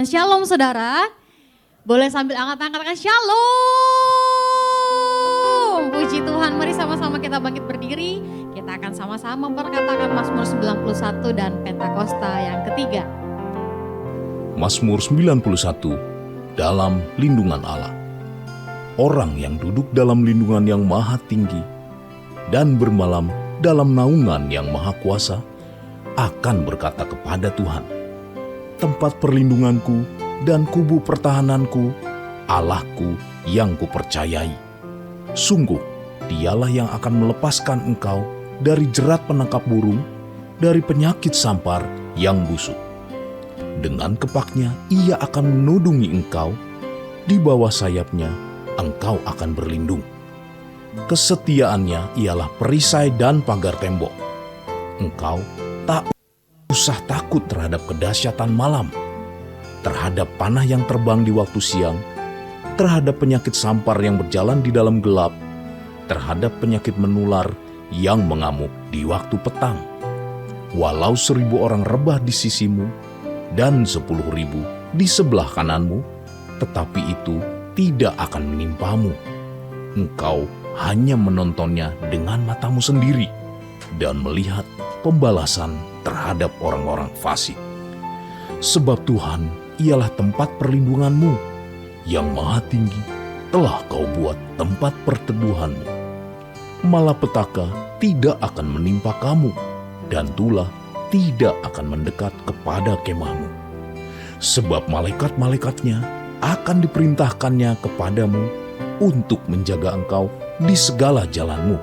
Shalom saudara, boleh sambil angkat-angkat shalom. Puji Tuhan, mari sama-sama kita bangkit berdiri. Kita akan sama-sama memperkatakan Mazmur 91 dan Pentakosta yang ketiga. Mazmur 91, dalam lindungan Allah. Orang yang duduk dalam lindungan yang maha tinggi dan bermalam dalam naungan yang maha kuasa akan berkata kepada Tuhan, tempat perlindunganku dan kubu pertahananku, Allahku yang kupercayai. Sungguh, dialah yang akan melepaskan engkau dari jerat penangkap burung, dari penyakit sampar yang busuk. Dengan kepaknya ia akan menudungi engkau, di bawah sayapnya engkau akan berlindung. Kesetiaannya ialah perisai dan pagar tembok. Engkau tak usah takut terhadap kedahsyatan malam, terhadap panah yang terbang di waktu siang, terhadap penyakit sampar yang berjalan di dalam gelap, terhadap penyakit menular yang mengamuk di waktu petang. Walau 1.000 orang rebah di sisimu dan 10.000 di sebelah kananmu, tetapi itu tidak akan menimpamu. Engkau hanya menontonnya dengan matamu sendiri dan melihat pembalasan terhadap orang-orang fasik. Sebab Tuhan ialah tempat perlindunganmu, yang maha tinggi telah kau buat tempat perteduhanmu. Malapetaka tidak akan menimpa kamu, dan tulah tidak akan mendekat kepada kemahmu. Sebab malaikat-malaikatnya akan diperintahkannya kepadamu untuk menjaga engkau di segala jalanmu.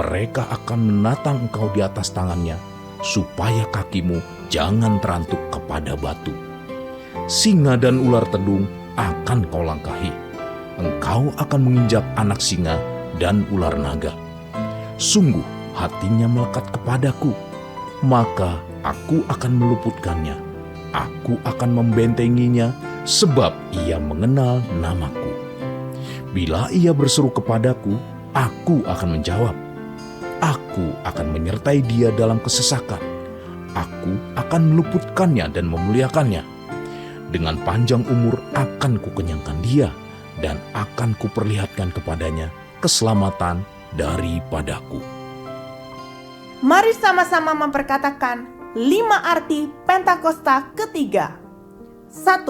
Mereka akan menatang engkau di atas tangannya, supaya kakimu jangan terantuk kepada batu. Singa dan ular tedung akan kau langkahi. Engkau akan menginjak anak singa dan ular naga. Sungguh hatinya melekat kepadaku, maka aku akan meluputkannya. Aku akan membentenginya, sebab ia mengenal namaku. Bila ia berseru kepadaku, aku akan menjawab. Aku akan menyertai dia dalam kesesakan. Aku akan meluputkannya dan memuliakannya. Dengan panjang umur akan kukenyangkan dia, dan akan kuperlihatkan kepadanya keselamatan daripadaku. Mari sama-sama memperkatakan 5 arti Pentakosta ketiga. 1.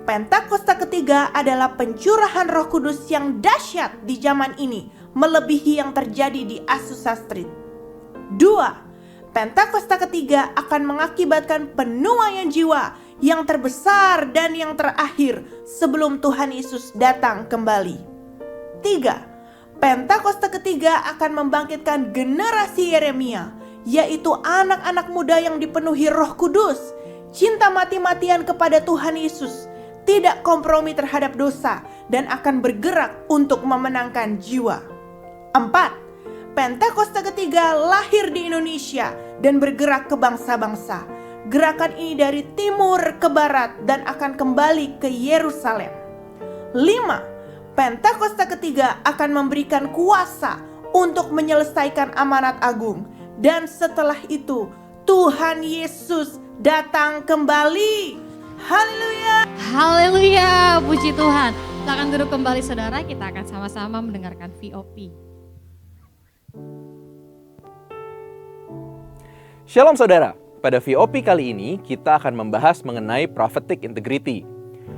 Pentakosta ketiga adalah pencurahan Roh Kudus yang dahsyat di zaman ini, melebihi yang terjadi di Azusa Street. 2. Pentakosta ketiga akan mengakibatkan penuaian jiwa yang terbesar dan yang terakhir sebelum Tuhan Yesus datang kembali. 3. Pentakosta ketiga akan membangkitkan generasi Yeremia, yaitu anak-anak muda yang dipenuhi Roh Kudus, cinta mati-matian kepada Tuhan Yesus, tidak kompromi terhadap dosa, dan akan bergerak untuk memenangkan jiwa. 4. Pentakosta ketiga lahir di Indonesia dan bergerak ke bangsa-bangsa. Gerakan ini dari timur ke barat dan akan kembali ke Yerusalem. 5. Pentakosta ketiga akan memberikan kuasa untuk menyelesaikan amanat agung. Dan setelah itu Tuhan Yesus datang kembali. Haleluya. Haleluya, puji Tuhan. Kita akan duduk kembali saudara, kita akan sama-sama mendengarkan VOP. Shalom saudara, pada VOP kali ini kita akan membahas mengenai prophetic integrity.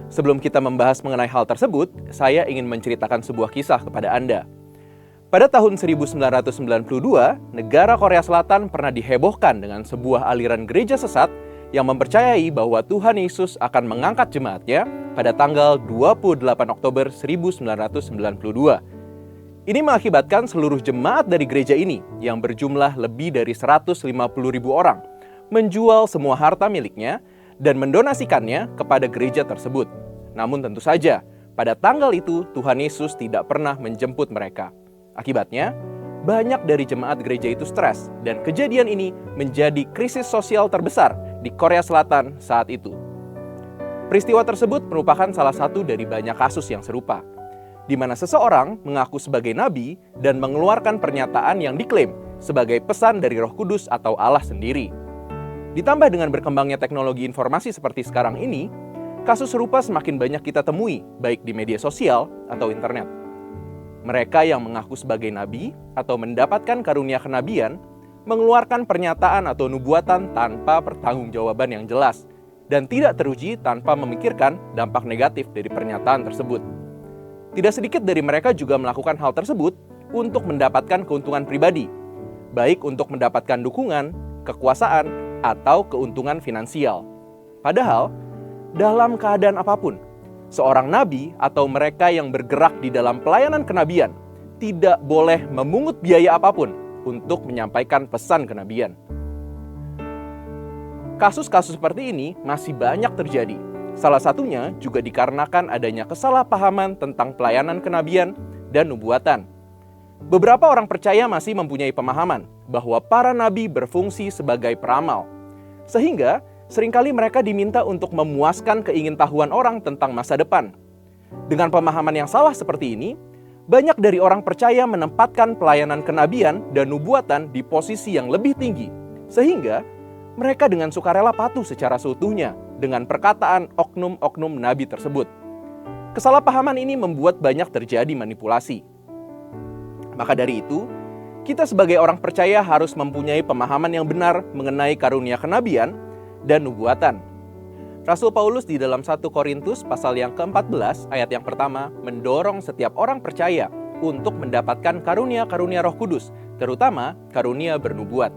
Sebelum kita membahas mengenai hal tersebut, saya ingin menceritakan sebuah kisah kepada Anda. Pada tahun 1992, negara Korea Selatan pernah dihebohkan dengan sebuah aliran gereja sesat yang mempercayai bahwa Tuhan Yesus akan mengangkat jemaatnya pada tanggal 28 Oktober 1992. Ini mengakibatkan seluruh jemaat dari gereja ini yang berjumlah lebih dari 150.000 orang menjual semua harta miliknya dan mendonasikannya kepada gereja tersebut. Namun tentu saja, pada tanggal itu Tuhan Yesus tidak pernah menjemput mereka. Akibatnya, banyak dari jemaat gereja itu stres dan kejadian ini menjadi krisis sosial terbesar di Korea Selatan saat itu. Peristiwa tersebut merupakan salah satu dari banyak kasus yang serupa, di mana seseorang mengaku sebagai nabi dan mengeluarkan pernyataan yang diklaim sebagai pesan dari Roh Kudus atau Allah sendiri. Ditambah dengan berkembangnya teknologi informasi seperti sekarang ini, Kasus serupa semakin banyak kita temui, baik di media sosial atau internet. Mereka yang mengaku sebagai nabi atau mendapatkan karunia kenabian mengeluarkan pernyataan atau nubuatan tanpa pertanggungjawaban yang jelas dan tidak teruji tanpa memikirkan dampak negatif dari pernyataan tersebut. Tidak sedikit dari mereka juga melakukan hal tersebut untuk mendapatkan keuntungan pribadi, baik untuk mendapatkan dukungan, kekuasaan, atau keuntungan finansial. Padahal, dalam keadaan apapun, seorang nabi atau mereka yang bergerak di dalam pelayanan kenabian tidak boleh memungut biaya apapun untuk menyampaikan pesan kenabian. Kasus-kasus seperti ini masih banyak terjadi. Salah satunya juga dikarenakan adanya kesalahpahaman tentang pelayanan kenabian dan nubuatan. Beberapa orang percaya masih mempunyai pemahaman bahwa para nabi berfungsi sebagai peramal, sehingga seringkali mereka diminta untuk memuaskan keingintahuan orang tentang masa depan. Dengan pemahaman yang salah seperti ini, banyak dari orang percaya menempatkan pelayanan kenabian dan nubuatan di posisi yang lebih tinggi, sehingga mereka dengan sukarela patuh secara seutuhnya dengan perkataan oknum-oknum nabi tersebut. Kesalahpahaman ini membuat banyak terjadi manipulasi. Maka dari itu, kita sebagai orang percaya harus mempunyai pemahaman yang benar mengenai karunia kenabian dan nubuatan. Rasul Paulus di dalam 1 Korintus pasal yang ke-14 ayat yang pertama mendorong setiap orang percaya untuk mendapatkan karunia-karunia Roh Kudus, terutama karunia bernubuat.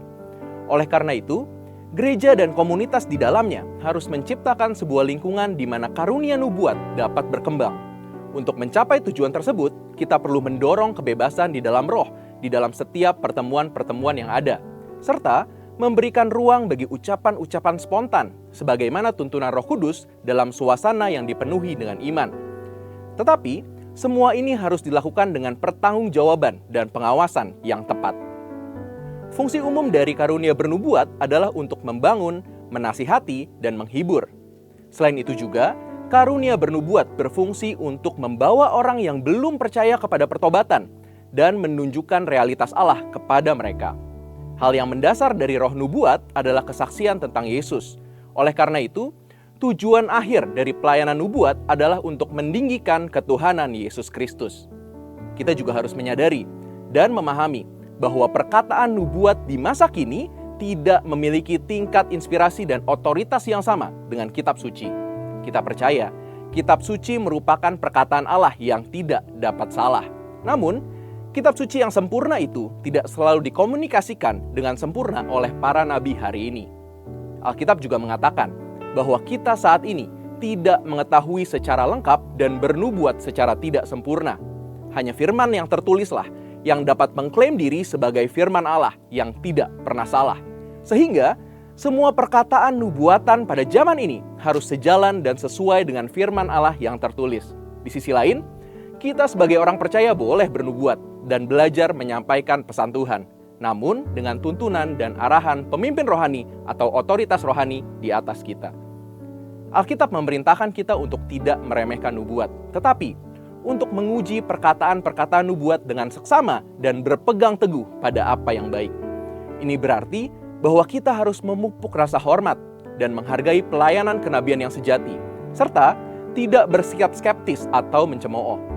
Oleh karena itu, gereja dan komunitas di dalamnya harus menciptakan sebuah lingkungan di mana karunia nubuat dapat berkembang. Untuk mencapai tujuan tersebut, kita perlu mendorong kebebasan di dalam roh, di dalam setiap pertemuan-pertemuan yang ada, serta memberikan ruang bagi ucapan-ucapan spontan, sebagaimana tuntunan Roh Kudus dalam suasana yang dipenuhi dengan iman. Tetapi, semua ini harus dilakukan dengan pertanggungjawaban dan pengawasan yang tepat. Fungsi umum dari karunia bernubuat adalah untuk membangun, menasihati, dan menghibur. Selain itu juga, karunia bernubuat berfungsi untuk membawa orang yang belum percaya kepada pertobatan dan menunjukkan realitas Allah kepada mereka. Hal yang mendasar dari roh nubuat adalah kesaksian tentang Yesus. Oleh karena itu, tujuan akhir dari pelayanan nubuat adalah untuk meninggikan ketuhanan Yesus Kristus. Kita juga harus menyadari dan memahami bahwa perkataan nubuat di masa kini tidak memiliki tingkat inspirasi dan otoritas yang sama dengan kitab suci. Kita percaya, kitab suci merupakan perkataan Allah yang tidak dapat salah. Namun, kitab suci yang sempurna itu tidak selalu dikomunikasikan dengan sempurna oleh para nabi hari ini. Alkitab juga mengatakan bahwa kita saat ini tidak mengetahui secara lengkap dan bernubuat secara tidak sempurna. Hanya firman yang tertulislah yang dapat mengklaim diri sebagai firman Allah yang tidak pernah salah. Sehingga semua perkataan nubuatan pada zaman ini harus sejalan dan sesuai dengan firman Allah yang tertulis. Di sisi lain, kita sebagai orang percaya boleh bernubuat dan belajar menyampaikan pesan Tuhan, namun dengan tuntunan dan arahan pemimpin rohani atau otoritas rohani di atas kita. Alkitab memerintahkan kita untuk tidak meremehkan nubuat, tetapi untuk menguji perkataan-perkataan nubuat dengan seksama dan berpegang teguh pada apa yang baik. Ini berarti bahwa kita harus memupuk rasa hormat dan menghargai pelayanan kenabian yang sejati, serta tidak bersikap skeptis atau mencemooh.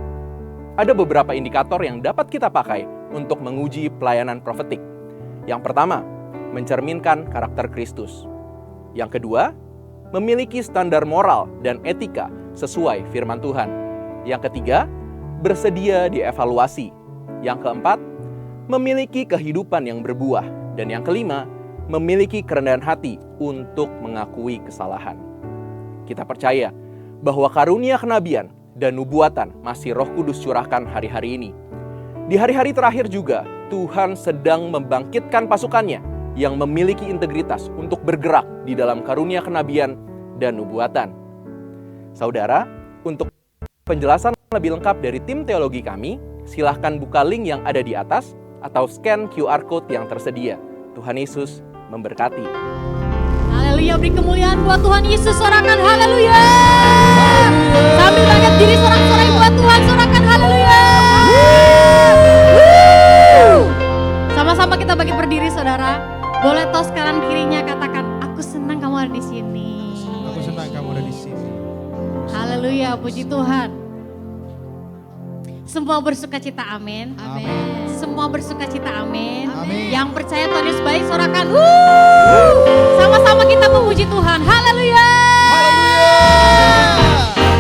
Ada beberapa indikator yang dapat kita pakai untuk menguji pelayanan profetik. Yang pertama, mencerminkan karakter Kristus. Yang kedua, memiliki standar moral dan etika sesuai firman Tuhan. Yang ketiga, bersedia dievaluasi. Yang keempat, memiliki kehidupan yang berbuah. Dan yang kelima, memiliki kerendahan hati untuk mengakui kesalahan. Kita percaya bahwa karunia kenabian dan nubuatan masih Roh Kudus curahkan hari-hari ini. Di hari-hari terakhir juga, Tuhan sedang membangkitkan pasukannya yang memiliki integritas untuk bergerak di dalam karunia kenabian dan nubuatan. Saudara, untuk penjelasan lebih lengkap dari tim teologi kami, silahkan buka link yang ada di atas atau scan QR Code yang tersedia. Tuhan Yesus memberkati. Haleluya, beri kemuliaan buat Tuhan Yesus, sorakan haleluya. Sambil bangkit diri sorak-sorai buat Tuhan, sorakan haleluya. Sama-sama kita bangkit berdiri saudara. Boleh tos kanan kirinya katakan, aku senang kamu ada di sini. Aku senang kamu ada di sini. Haleluya, puji Tuhan. Semua bersuka cita, amin. Amin. Semua bersuka cita, amin. Amin. Yang percaya Tuhan Yesus baik, sorakan. Sama-sama kita memuji Tuhan. Haleluya.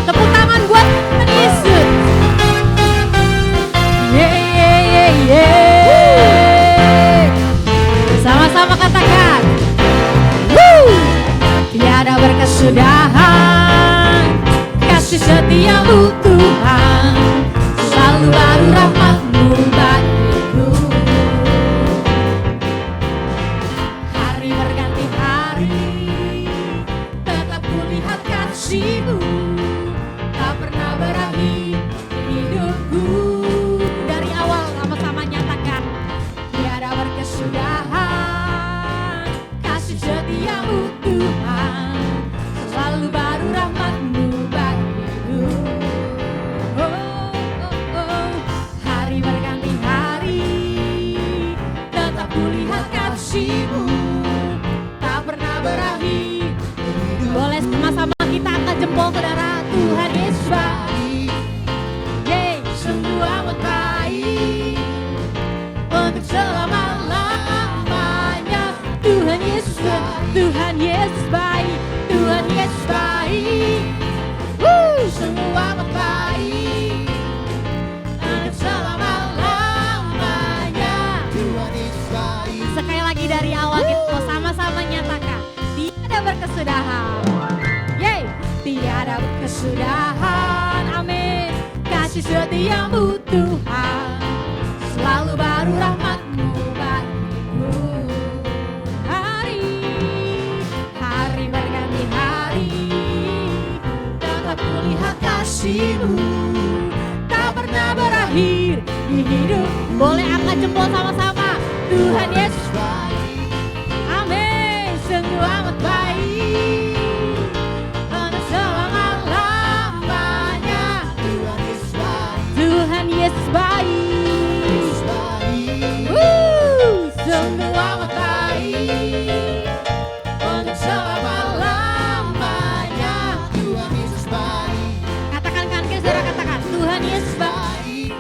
Tepuk tangan buat Tuhan Yesus. Sama-sama katakan. Tiada berkesudahan kasih setiamu Tuhan, selalu baru rahmat-Mu bagiku. Hari berganti hari, tetap kulihat kasih-Mu, tak pernah berakhir hidupku. Dari awal sama-sama nyatakan, tiada berkesudahan kasih setiamu Tuhan, selalu baru rahmat-Mu bagiku. Hari berganti hari, tetap kulihat kasih-Mu, tak pernah berakhir. Boleh sama-sama kita angkat jempol, saudara. Tuhan Yesus baik, sungguh amat baik, untuk selama-lamanya. Tuhan Yesus baik, Tuhan Yesus baik, Tuhan Yesus baik, sungguh amat baik, untuk selama-lamanya. Tuhan Yesus baik. Sekali lagi dari awal kita mau sama-sama nyatakan, tiada berkesudahan, tiada berkesudahan, amin. Kasih setiamu Tuhan, selalu baru rahmat-Mu bagiku. Hari berganti hari, tetap kulihat kasih-Mu, tak pernah berakhir di hidup. Boleh angkat jempol sama-sama. Tuhan Yesus baik, amin. Sungguh amat baik, untuk selama-lamanya. Tuhan Yesus baik. Tuhan Yesus baik, Yesus baik. sungguh amat baik, untuk selama-lamanya. Tuhan Yesus baik. Katakan kan kiri, saudara, katakan Tuhan Yesus baik,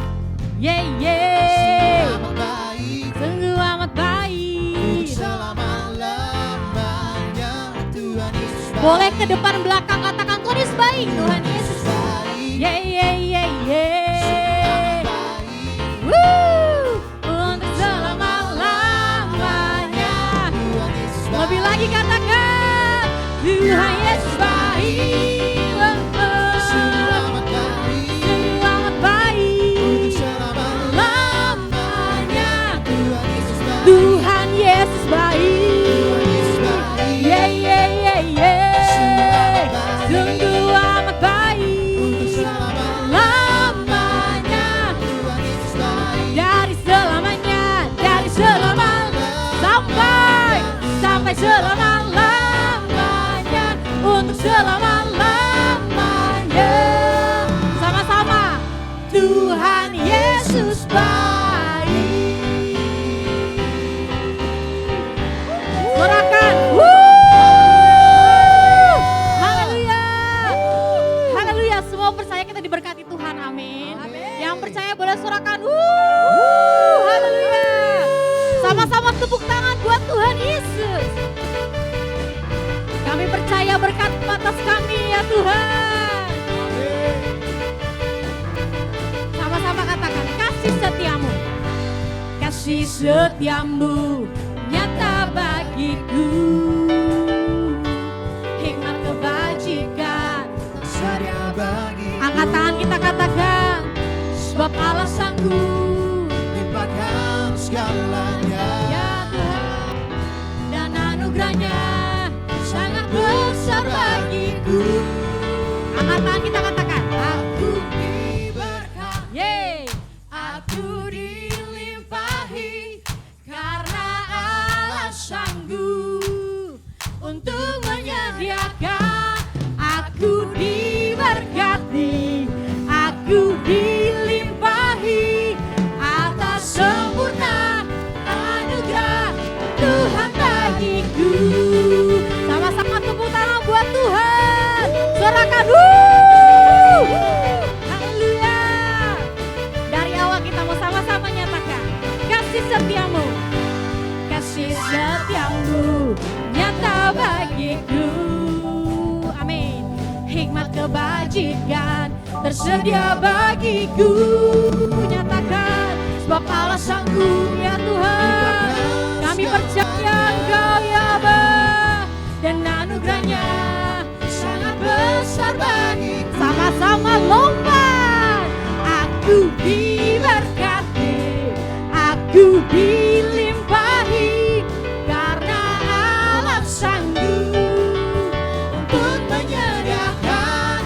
Amat baik. sungguh amat baik. Selama-lamanya. Tuhan Yesus baik. Boleh ke depan belakang katakan Tuhan Yesus baik, Tuhan Yesus baik. untuk selama-lamanya. Tuhan Yesus baik. Lebih lagi katakan Tuhan Yesus baik, Amat baik. sungguh amat baik, Selama-lamanya. Tuhan Yesus baik. Tuhan Yesus baik, Tuhan Yesus baik. sungguh amat baik, lamanya, Tuhan Yesus baik. dari selamanya, dari sampai selama-lamanya, untuk selama-lamanya. Sama-sama, Tuhan Yesus baik. Sorakan, haleluya, haleluya. Semua percaya kita diberkati Tuhan, amin. Yang percaya boleh sorakan, haleluya. Sama-sama tepuk tangan buat Tuhan Yesus. Kami percaya berkat atas kami ya Tuhan. Sama-sama katakan, kasih setiamu, kasih setiamu nyata bagiku. Hikmat kebajikan Sedia bagi angkat tangan kita katakan, sebab Allah sanggup limpahkan segalanya. ya Tuhan, dan anugerahnya sangat besar bagiku. Angkat tangan kita katakan, aku diberkati, aku dilimpahi, karena Allah sanggup untuk menyediakan. Aku diberkati, aku dilimpahi, atas sempurna anugerah Tuhan bagiku. Sama-sama tepuk tangan buat Tuhan. Sorakan, nikmat kebajikan tersedia bagiku. Nyatakan, sebab Allah sanggup ya Tuhan. Kami percaya Engkau ya Bapa, dan anugerahnya sangat besar bagi. Sama-sama lompat. Aku diberkati, aku dilimpahi, karena Allah sanggup untuk menyediakan.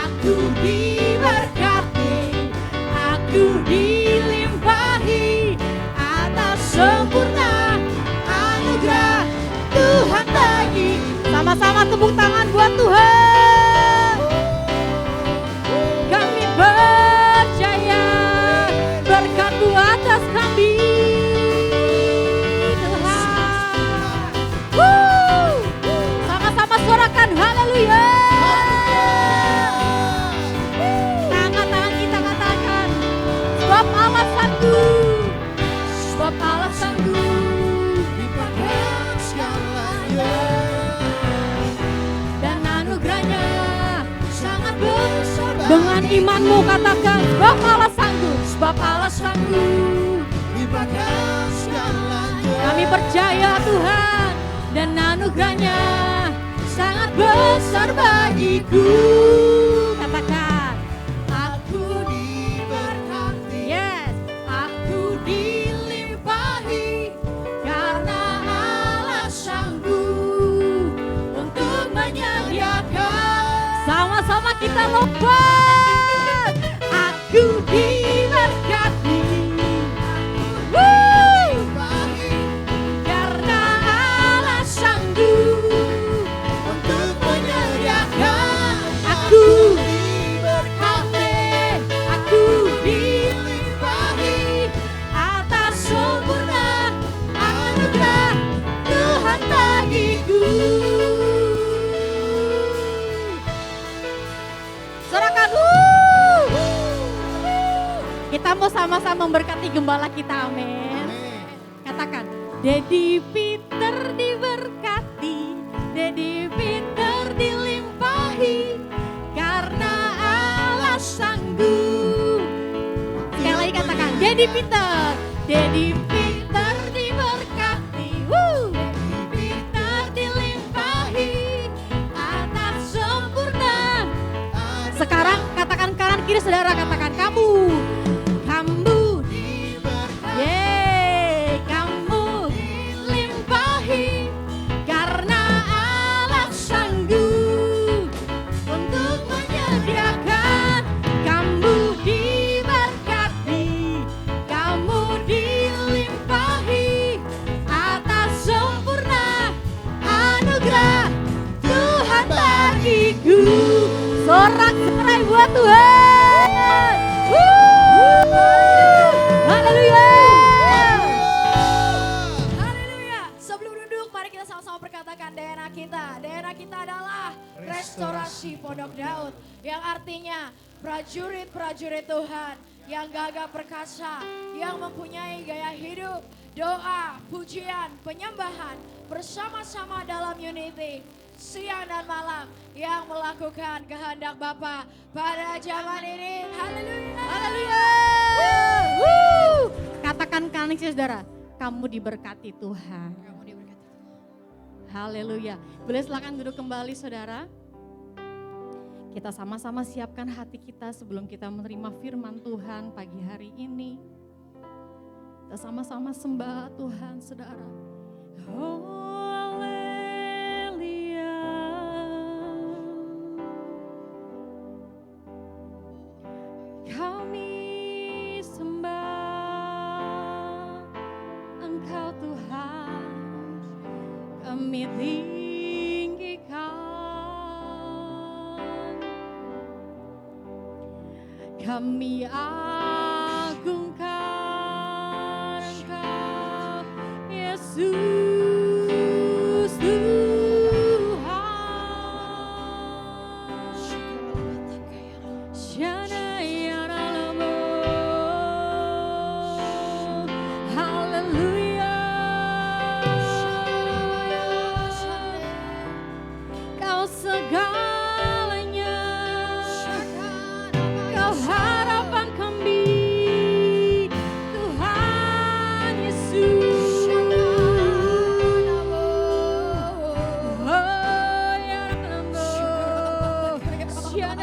Aku diberkati, aku dilimpahi, atas sempurna anugerah Tuhan bagi. Sama-sama tepuk tangan buat Tuhan. Kami percaya berkat-Mu atas kami, Tuhan. Sama-sama suarakan haleluya. Tangan-tangan kita katakan, sebab Allah sanggup, sebab Allah sanggup Limpahkan segalanya. dan anugerahnya sangat besar. Dengan imanmu katakan, sebab Allah sanggup, sebab Allah sanggup. Limpahkan segalanya. Kami percaya Tuhan, dan anugerahnya sangat besar bagiku. Katakan, aku diberkati, yes, aku dilimpahi, karena Allah sanggup untuk menyediakan. Sama-sama kita lompat. Aku diberkati, karena Allah sanggup untuk menyediakan. Aku diberkati, aku dilimpahi, atas sempurna anugerah Tuhan bagiku. Sorakan, kita mau sama-sama memberkati gembala kita, amin. Katakan, Dedi Peter diberkati, Dedi Peter dilimpahi, karena Allah sanggup. Sekali lagi katakan, Dedi Peter, Dedi Peter diberkati, Dedi Peter dilimpahi, atas sempurna. Sekarang katakan kanan kiri saudara, katakan kamu yeay, kamu dilimpahi, karena Allah sanggup untuk menyediakan. Kamu diberkati, kamu dilimpahi, atas sempurna anugerah Tuhan bagiku. Sorak-sorai buat Tuhan. Haleluya. Haleluya. Sebelum duduk, mari kita sama-sama perkatakan DNA kita. DNA kita adalah restorasi Pondok Daud. Yang artinya prajurit-prajurit Tuhan yang gagah perkasa, yang mempunyai gaya hidup, doa, pujian, penyembahan bersama-sama dalam unity, siang dan malam, yang melakukan kehendak Bapa pada zaman ini. Haleluya. Haleluya. Katakan kanan kiri saudara, kamu diberkati Tuhan. Kamu diberkati. Haleluya. Boleh silakan duduk kembali saudara. Kita sama-sama siapkan hati kita sebelum kita menerima firman Tuhan pagi hari ini. Kita sama-sama sembah Tuhan saudara. Haleluya. Kami sembah Engkau Tuhan, kami tinggikan, kami agungkan Engkau Yesus Tuhan. Shana yaralamo. Haleluya. Kau segalanya.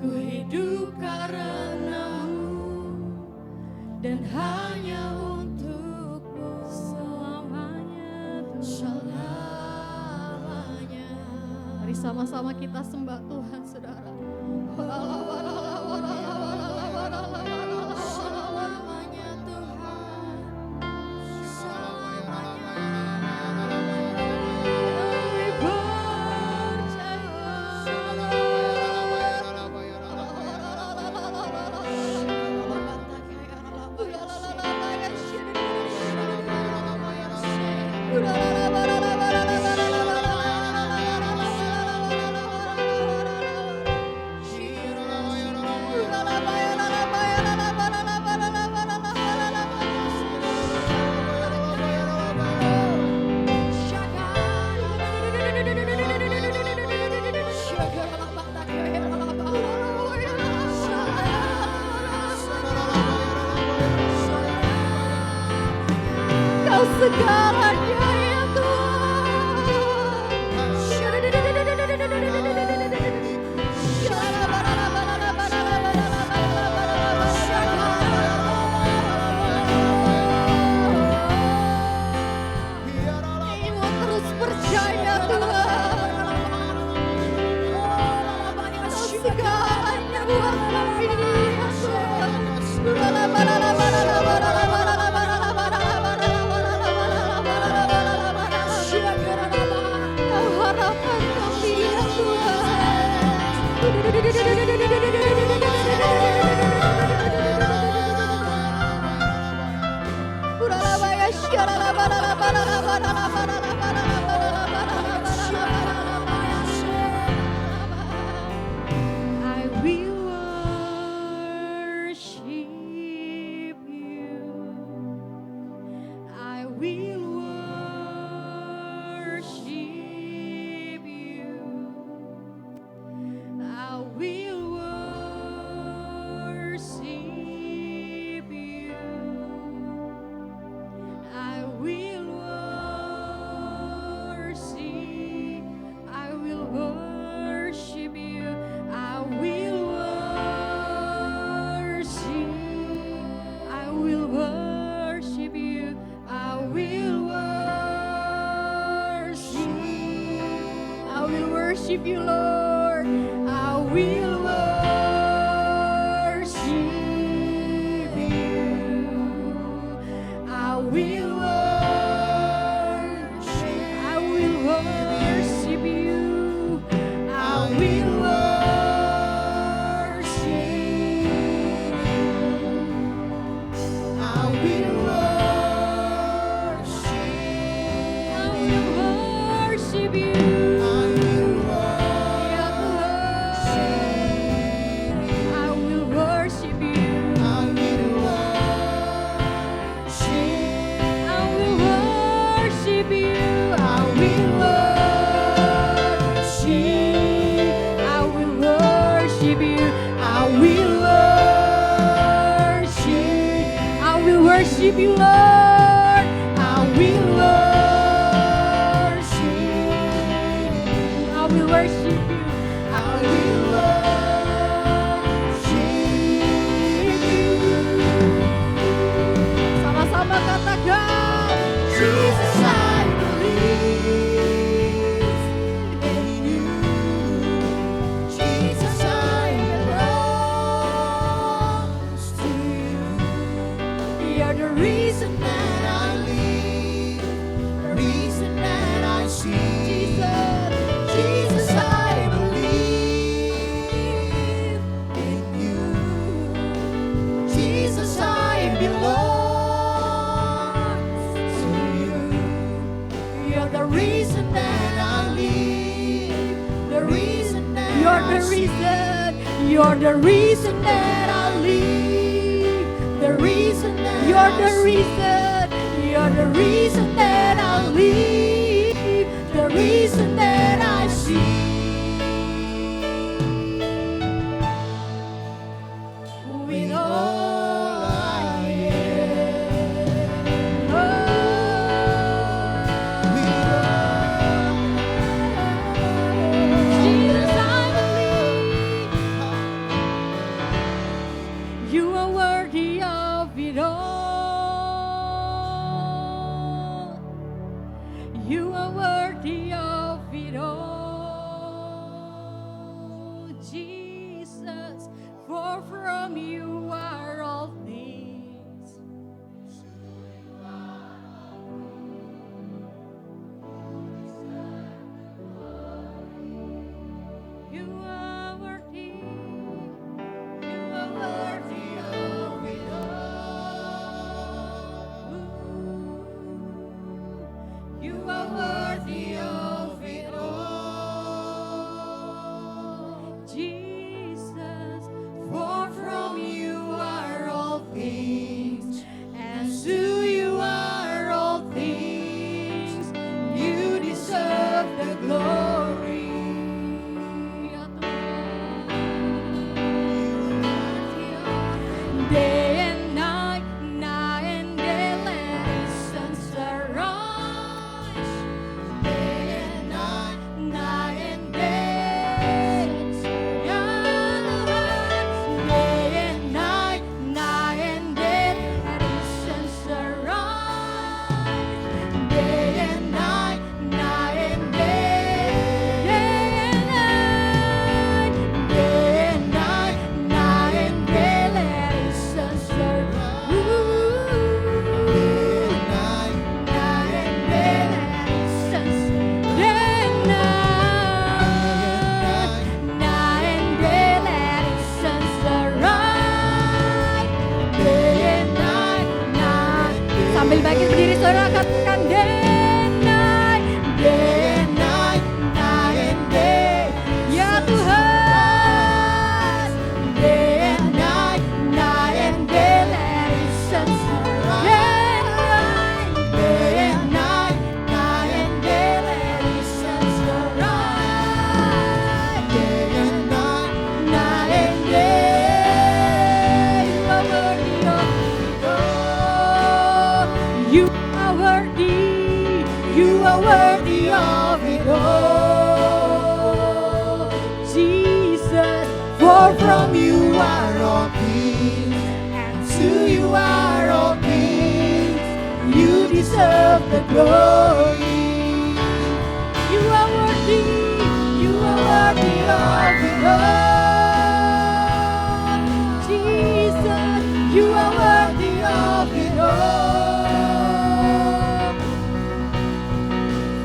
Ku hidup karenamu dan hanya untukmu selamanya, selamanya. Mari sama-sama kita sembah Tuhan, saudara. Selamanya Tuhan, selamanya. Kau segalanya ya Tuhan. Mau terus percaya Tuhan. Kau segalanya buat kami ya Tuhan. Kau harapan kami ya I will worship you. I will worship you. I will worship you. I will worship. I will worship you. I will worship. I will worship you. I will worship. I will worship you, Lord. I will worship you. I will worship. I will worship you. I will worship you. I will worship you. Ya Tuhan. I will worship you. I will worship you. I will worship. I will worship you. I will worship. I will worship you, Lord. I will worship. I will worship you. I will worship you. Sama-sama katakan, Jesus, I believe in you. Jesus, I belong to you. You're the reason that I live, the reason that I see. Jesus, I believe in you. Jesus, I belong to you. You're the reason that I live, the reason that you're the reason. You're the reason that I live, the reason that you're the reason. You're the reason that I live, the reason that I see. With all I am, Jesus, I believe. For from you are all things. You are worthy. You are worthy of it all. You are worthy of it all. Jesus, for from you are all things, and to you are all things. You deserve the glory. Day and night, night and day, let His suns arise. Day and night, night and day, day and night, night and day, let His suns arise. Day and night, night and day, day and night, day and night, night and day, let His suns arise. Night and day, let His suns day and night, night and day, let His suns arise. Day and night, night. Sambil bangkit berdiri saudara katakan day and night, night and day. Ya Tuhan, day and night, night and day, let His suns arise. Day and night, night and day, let His suns arise. Day and night, night and day. You are worthy. You are worthy of it all. Jesus, for from you are all things, and to you are all things. You deserve the glory. You are worthy. You are worthy of it all. Jesus, you are worthy of it all.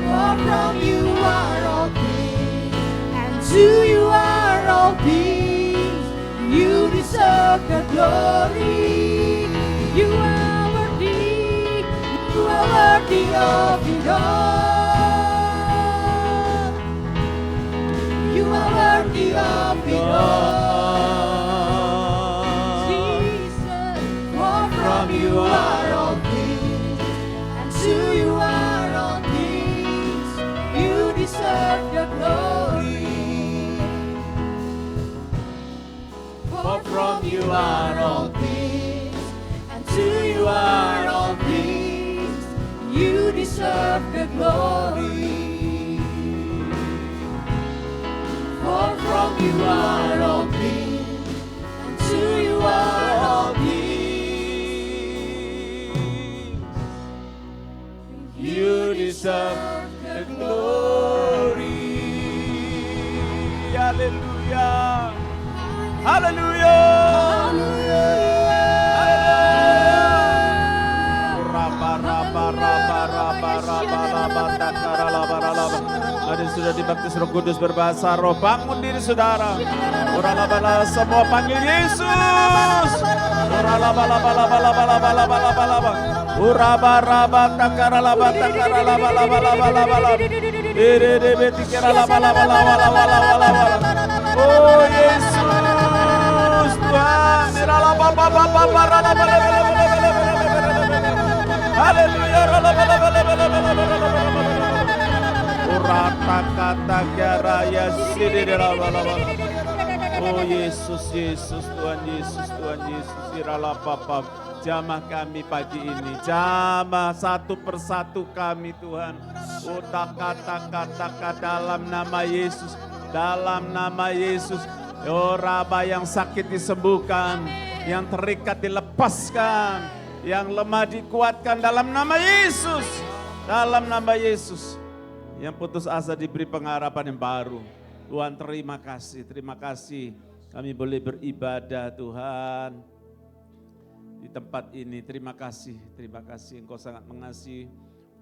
For from you are all things, and to you are all things. You deserve the glory. You are worthy. You are worthy of it all. You are worthy of it all. Jesus, for from you are all things, and to you are all things. You deserve the glory. For from you are all things, and to you are all things. You deserve the glory. For from you are all things, and to you are all things. You deserve the glory. Haleluya. Haleluya. Ada yang sudah dibaptis Roh Kudus berbahasa roh, bangun diri saudara. Uralabala semua panggil Yesus. Uralabala. Urabaraba takaralaba takaralaba. Ere oh Yesus Tuhan. Haleluya. Oh Yesus, Yesus, Tuhan Yesus, Tuhan Yesus. Iralah Bapa, jamah kami pagi ini, jamah satu persatu kami Tuhan. Oh kata-kata dalam nama Yesus, dalam nama Yesus. Oh Raba, yang sakit disembuhkan, yang terikat dilepaskan, yang lemah dikuatkan dalam nama Yesus. Dalam nama Yesus. Yang putus asa diberi pengharapan yang baru. Tuhan terima kasih kami boleh beribadah Tuhan di tempat ini. Terima kasih Engkau sangat mengasihi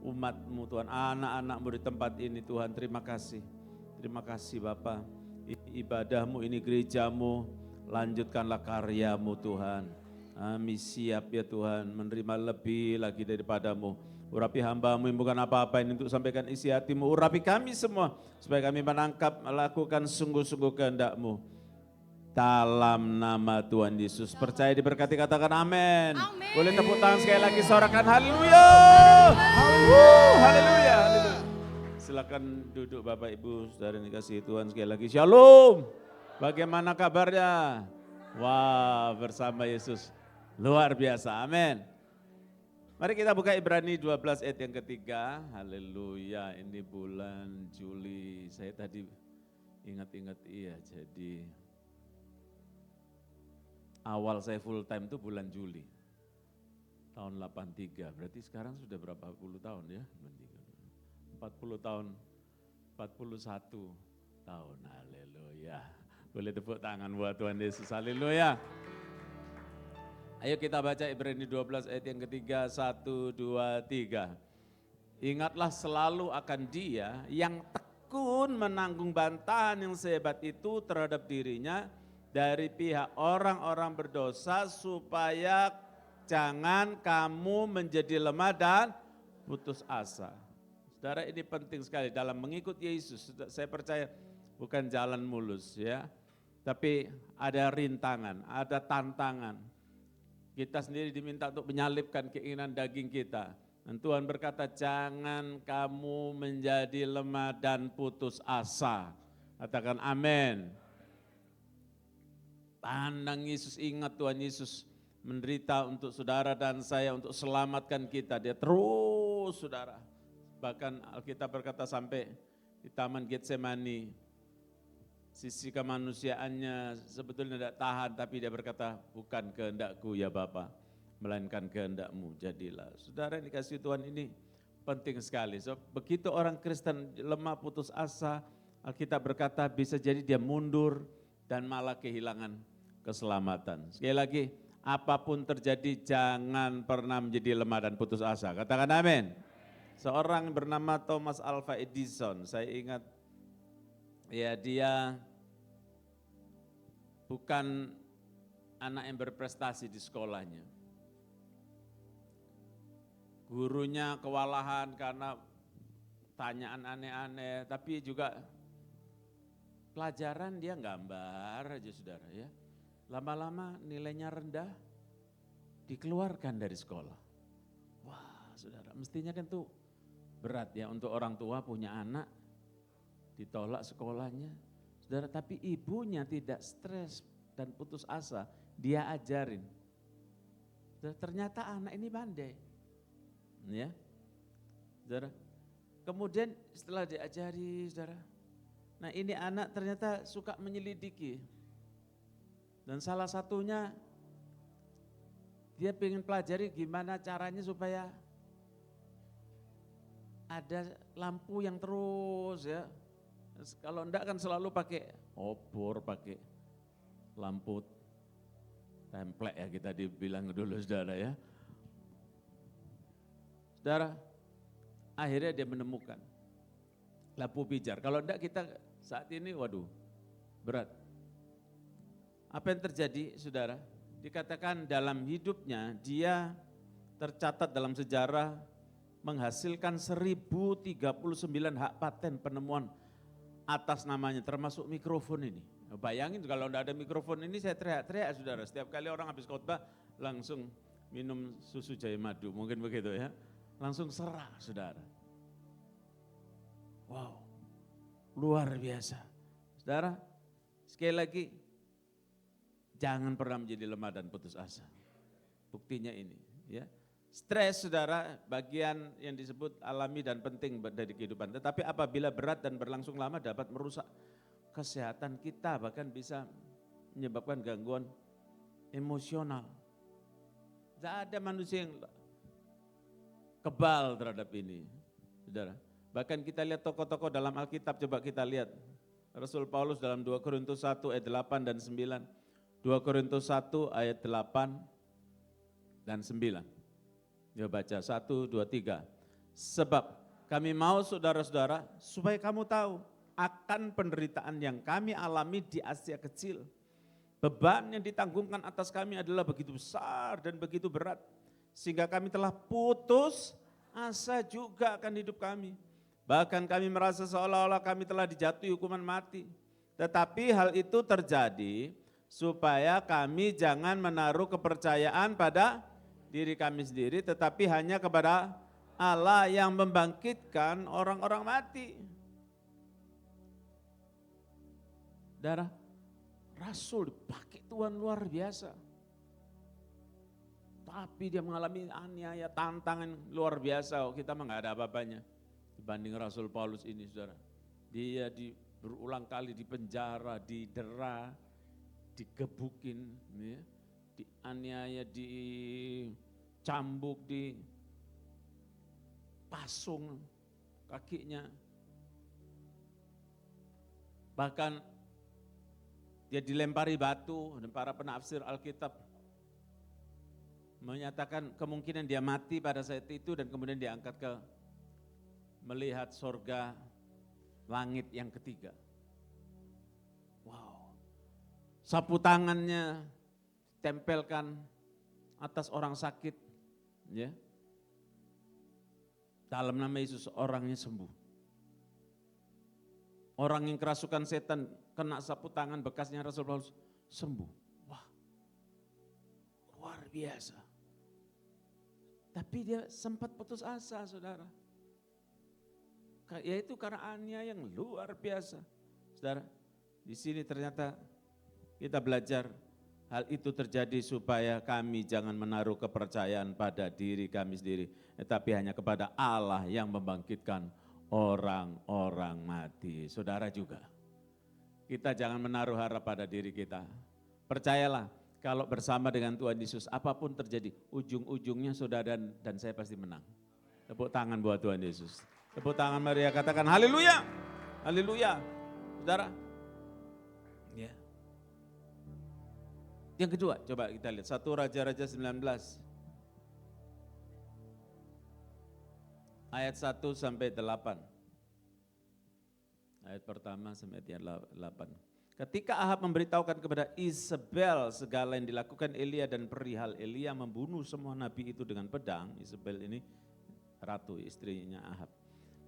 umat-Mu Tuhan, anak-anak-Mu di tempat ini Tuhan. Terima kasih Bapa. Ini ibadah-Mu, ini gereja-Mu, lanjutkanlah karya-Mu Tuhan. Kami siap ya Tuhan menerima lebih lagi daripada-Mu. Urapi hamba-Mu yang bukan apa-apa ini untuk sampaikan isi hati-Mu. Urapi kami semua supaya kami menangkap, melakukan sungguh-sungguh kehendak-Mu. Dalam nama Tuhan Yesus. Percaya diberkati, katakan amin. Boleh tepuk tangan sekali lagi, sorakan haleluya. Haleluya. Silakan duduk Bapak Ibu, saudara yang dikasihi Tuhan sekali lagi. Shalom. Bagaimana kabarnya? Wah, bersama Yesus. Luar biasa, amin. Mari kita buka Ibrani 12 ayat yang ketiga. Haleluya, ini bulan Juli. Saya tadi ingat-ingat jadi awal saya full time itu bulan Juli. Tahun 83, berarti sekarang sudah berapa puluh tahun ya? 40 tahun, 41 tahun, haleluya. Boleh tepuk tangan buat Tuhan Yesus, haleluya. Ayo kita baca Ibrani 12 ayat yang ketiga, 1, 2, 3. Ingatlah selalu akan Dia yang tekun menanggung bantahan yang sehebat itu terhadap dirinya dari pihak orang-orang berdosa supaya jangan kamu menjadi lemah dan putus asa. Saudara, ini penting sekali dalam mengikut Yesus. Saya percaya bukan jalan mulus ya, tapi ada rintangan, ada tantangan. Kita sendiri diminta untuk menyalipkan keinginan daging kita. Dan Tuhan berkata, jangan kamu menjadi lemah dan putus asa. Katakan amin. Pandang Yesus, ingat Tuhan Yesus menderita untuk saudara dan saya, untuk selamatkan kita. Dia terus saudara. Bahkan Alkitab berkata sampai di Taman Getsemani, sisi kemanusiaannya sebetulnya tidak tahan, tapi dia berkata, bukan kehendakku ya Bapa, melainkan kehendak-Mu jadilah. Saudara yang dikasihi Tuhan, ini penting sekali. So, begitu orang Kristen lemah putus asa, Alkitab berkata bisa jadi dia mundur dan malah kehilangan keselamatan. Sekali lagi, apapun terjadi jangan pernah menjadi lemah dan putus asa. Katakan amin. Seorang bernama Thomas Alva Edison, saya ingat ya, dia bukan anak yang berprestasi di sekolahnya. Gurunya kewalahan karena tanyaan aneh-aneh, tapi juga pelajaran dia gambar aja saudara ya. Lama-lama nilainya rendah, dikeluarkan dari sekolah. Wah saudara, mestinya kan tuh berat ya untuk orang tua punya anak, ditolak sekolahnya. Saudara, tapi ibunya tidak stres dan putus asa, dia ajarin. Saudara, ternyata anak ini pandai. Ya. Saudara. Kemudian setelah diajari, saudara. Nah, ini anak ternyata suka menyelidiki. Dan salah satunya dia pengen pelajari gimana caranya supaya ada lampu yang terus ya. Kalau enggak kan selalu pakai obor, pakai lampu template ya kita dibilang dulu saudara ya. Saudara, akhirnya dia menemukan lampu pijar. Kalau enggak kita saat ini waduh berat. Apa yang terjadi saudara? Dikatakan dalam hidupnya dia tercatat dalam sejarah menghasilkan 1039 hak paten penemuan atas namanya, termasuk mikrofon ini. Bayangin kalau enggak ada mikrofon ini saya teriak-teriak saudara. Setiap kali orang habis khotbah langsung minum susu jahe madu, mungkin begitu ya. Langsung serah saudara. Wow, luar biasa. Saudara, sekali lagi, jangan pernah menjadi lemah dan putus asa. Buktinya ini ya. Stres saudara, bagian yang disebut alami dan penting dari kehidupan. Tetapi apabila berat dan berlangsung lama dapat merusak kesehatan kita, bahkan bisa menyebabkan gangguan emosional. Tidak ada manusia yang kebal terhadap ini, saudara. Bahkan kita lihat tokoh-tokoh dalam Alkitab, coba kita lihat. Rasul Paulus dalam 2 Korintus 1 ayat 8 dan 9. 2 Korintus 1 ayat 8 dan 9. Dia baca 1, 2, 3. Sebab kami mau saudara-saudara supaya kamu tahu akan penderitaan yang kami alami di Asia Kecil. Beban yang ditanggungkan atas kami adalah begitu besar dan begitu berat. Sehingga kami telah putus asa juga akan hidup kami. Bahkan kami merasa seolah-olah kami telah dijatuhi hukuman mati. Tetapi hal itu terjadi supaya kami jangan menaruh kepercayaan pada diri kami sendiri, tetapi hanya kepada Allah yang membangkitkan orang-orang mati. Saudara, Rasul dipakai Tuhan luar biasa. Tapi dia mengalami aniaya, tantangan luar biasa. Kita mah nggak ada apa-apanya dibanding Rasul Paulus ini, saudara. Dia berulang kali dipenjara, didera, digebukin, ya, dianiaya, dicambuk, dipasung kakinya. Bahkan dia dilempari batu, dan para penafsir Alkitab menyatakan kemungkinan dia mati pada saat itu dan kemudian diangkat ke melihat sorga langit yang ketiga. Wow. Sapu tangannya tempelkan atas orang sakit, ya. Dalam nama Yesus orangnya sembuh. Orang yang kerasukan setan kena sapu tangan bekasnya Rasul Paulus sembuh. Wah, luar biasa. Tapi dia sempat putus asa, saudara. Yaitu karena aniaya yang luar biasa. Saudara, di sini ternyata kita belajar hal itu terjadi supaya kami jangan menaruh kepercayaan pada diri kami sendiri, tetapi hanya kepada Allah yang membangkitkan orang-orang mati. Saudara juga, kita jangan menaruh harap pada diri kita. Percayalah, kalau bersama dengan Tuhan Yesus, apapun terjadi, ujung-ujungnya saudara dan saya pasti menang. Tepuk tangan buat Tuhan Yesus. Tepuk tangan Maria, katakan haleluya, haleluya. Saudara, ya. Yang kedua, coba kita lihat 1 Raja-Raja 19. Ayat 1 sampai 8. Ayat pertama sampai ayat 8. Ketika Ahab memberitahukan kepada Isabel segala yang dilakukan Elia dan perihal Elia membunuh semua nabi itu dengan pedang, Isabel ini ratu istrinya Ahab.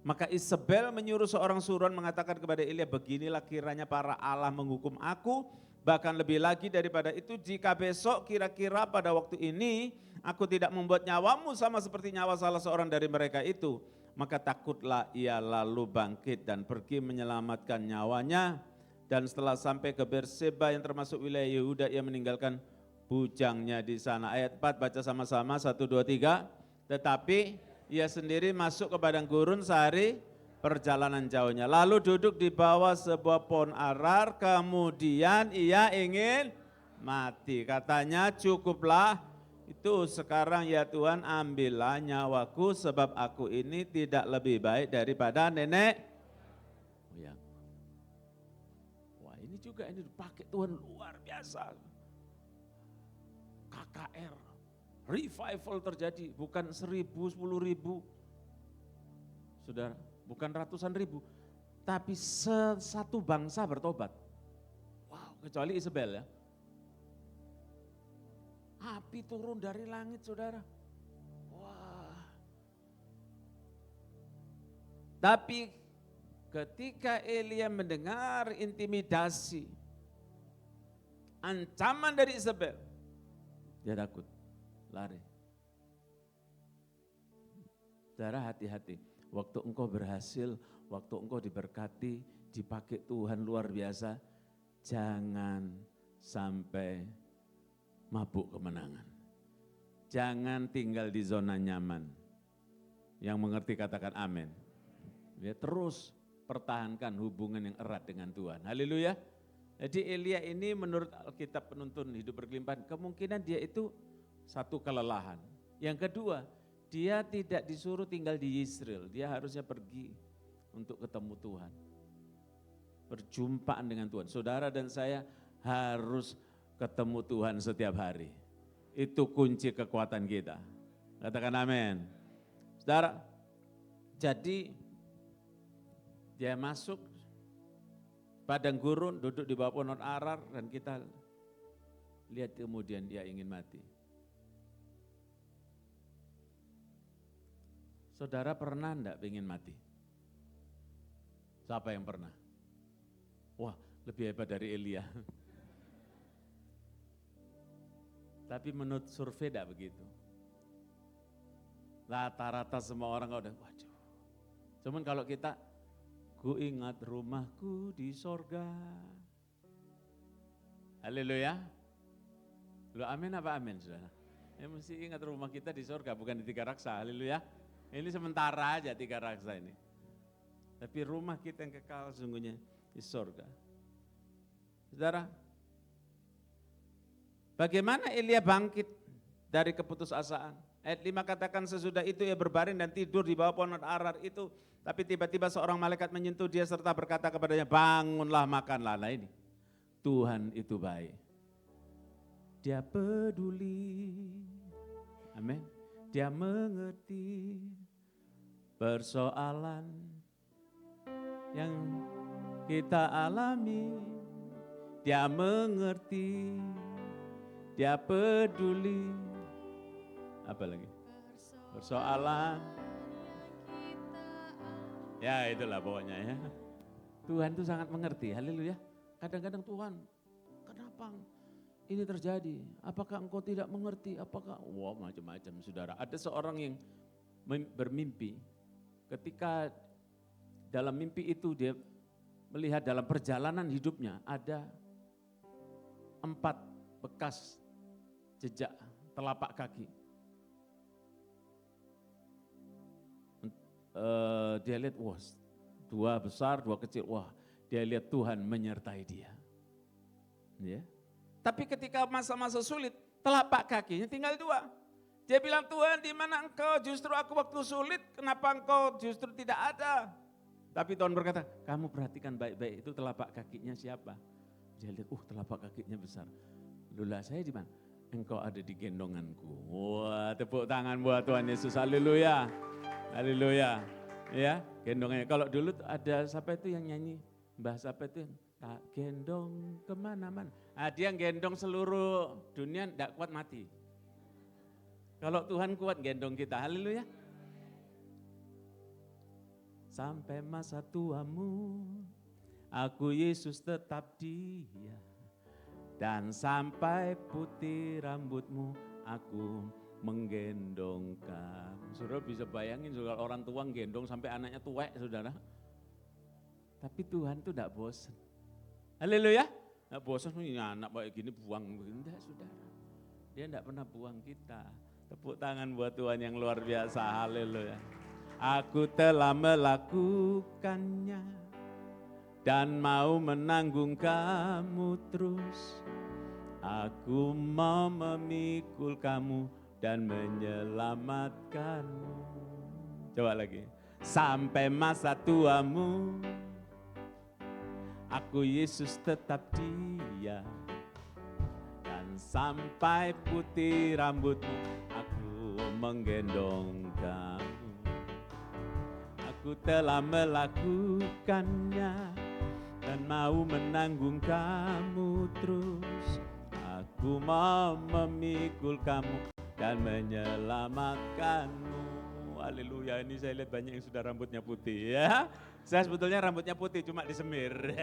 Maka Isabel menyuruh seorang suruhan mengatakan kepada Elia, beginilah kiranya para Allah menghukum aku, bahkan lebih lagi daripada itu jika besok kira-kira pada waktu ini aku tidak membuat nyawamu sama seperti nyawa salah seorang dari mereka itu. Maka takutlah ia lalu bangkit dan pergi menyelamatkan nyawanya. Dan setelah sampai ke Berseba yang termasuk wilayah Yehuda, ia meninggalkan bujangnya di sana. Ayat 4 baca sama-sama, 1, 2, 3. Tetapi ia sendiri masuk ke padang gurun sehari perjalanan jauhnya. Lalu duduk di bawah sebuah pohon arar, kemudian ia ingin mati. Katanya, cukuplah itu sekarang ya Tuhan, ambillah nyawaku sebab aku ini tidak lebih baik daripada nenek moyang. Ini juga ini dipakai Tuhan luar biasa. KKR, revival terjadi, bukan 1.000, 10.000. Saudara, bukan ratusan ribu, tapi satu bangsa bertobat. Wow, kecuali Isabel ya. Api turun dari langit, saudara. Wah. Tapi ketika Elia mendengar intimidasi, ancaman dari Isabel, dia takut, lari. Saudara, hati-hati. Waktu engkau berhasil, waktu engkau diberkati, dipakai Tuhan luar biasa, jangan sampai mabuk kemenangan. Jangan tinggal di zona nyaman. Yang mengerti katakan amin. Ya, terus pertahankan hubungan yang erat dengan Tuhan. Haleluya. Jadi Elia ini menurut Alkitab Penuntun Hidup Berkelimpahan, kemungkinan dia itu satu kelelahan. Yang kedua, dia tidak disuruh tinggal di Yisrael, dia harusnya pergi untuk ketemu Tuhan. perjumpaan dengan Tuhan. Saudara dan saya harus ketemu Tuhan setiap hari. Itu kunci kekuatan kita. Katakan amin. Saudara, jadi dia masuk padang gurun, duduk di bawah pohon arar, dan kita lihat kemudian dia ingin mati. Saudara pernah enggak ingin mati? Siapa yang pernah? Wah, lebih hebat dari Elia. Tapi menurut survei enggak begitu. Rata-rata semua orang udah, waduh. Cuman kalau kita, ku ingat rumahku di sorga. Haleluya. Lu amin apa amin, saudara? Ya mesti ingat rumah kita di sorga, bukan di Tiga Raksa. Haleluya. Ini sementara aja Tiga Raksa ini. Tapi rumah kita yang kekal sungguhnya di sorga. Saudara, bagaimana Elia bangkit dari keputusasaan? Ayat 5 katakan sesudah itu ia berbaring dan tidur di bawah pohon arar itu. Tapi tiba-tiba seorang malaikat menyentuh dia serta berkata kepadanya, bangunlah makanlah. Nah ini, Tuhan itu baik. Dia peduli, amin. Dia mengerti persoalan yang kita alami. Dia mengerti, dia peduli. Apa lagi? Persoalan. Ya itulah pokoknya ya. Tuhan itu sangat mengerti, haleluya. Kadang-kadang Tuhan, kenapa ini terjadi? Apakah engkau tidak mengerti? Apakah, wah macam-macam saudara. Ada seorang yang bermimpi, ketika dalam mimpi itu dia melihat dalam perjalanan hidupnya ada 4 bekas jejak telapak kaki. Dia lihat, wah 2 besar, 2 kecil, wah dia lihat Tuhan menyertai dia. Ya. Tapi ketika masa-masa sulit, telapak kakinya tinggal 2. Dia bilang, Tuhan di mana engkau? Justru aku waktu sulit, kenapa engkau justru tidak ada? Tapi Tuhan berkata, kamu perhatikan baik-baik itu telapak kakinya siapa? Dia lihat, telapak kakinya besar. Lula saya di mana? Engkau ada di gendonganku. Wah, tepuk tangan buat Tuhan Yesus, haleluya. Haleluya. Ya, gendongannya. Kalau dulu ada siapa itu yang nyanyi? Mbah siapa itu yang tak gendong kemana-mana. Dia gendong seluruh dunia, tidak kuat mati. Kalau Tuhan kuat gendong kita, haleluya. Sampai masa tuamu, aku Yesus tetap dia. Dan sampai putih rambutmu, aku menggendong kamu. Saudara bisa bayangin saudara orang tua gendong sampai anaknya tuwek saudara. Tapi Tuhan tuh tidak bosan. Haleluya. Tidak bosan, ini anak kayak gini buang. Tidak saudara. Dia tidak pernah buang kita. Tepuk tangan buat Tuhan yang luar biasa. Haleluya. Aku telah melakukannya dan mau menanggung kamu terus. Aku mau memikul kamu dan menyelamatkanmu. Coba lagi. Sampai masa tuamu, aku Yesus tetap dia. Dan sampai putih rambutmu, aku menggendong kamu. Aku telah melakukannya dan mau menanggung kamu terus. Aku mau memikul kamu dan menyelamatkanmu. Haleluya, ini saya lihat banyak yang sudah rambutnya putih ya. Saya sebetulnya rambutnya putih cuma disemir.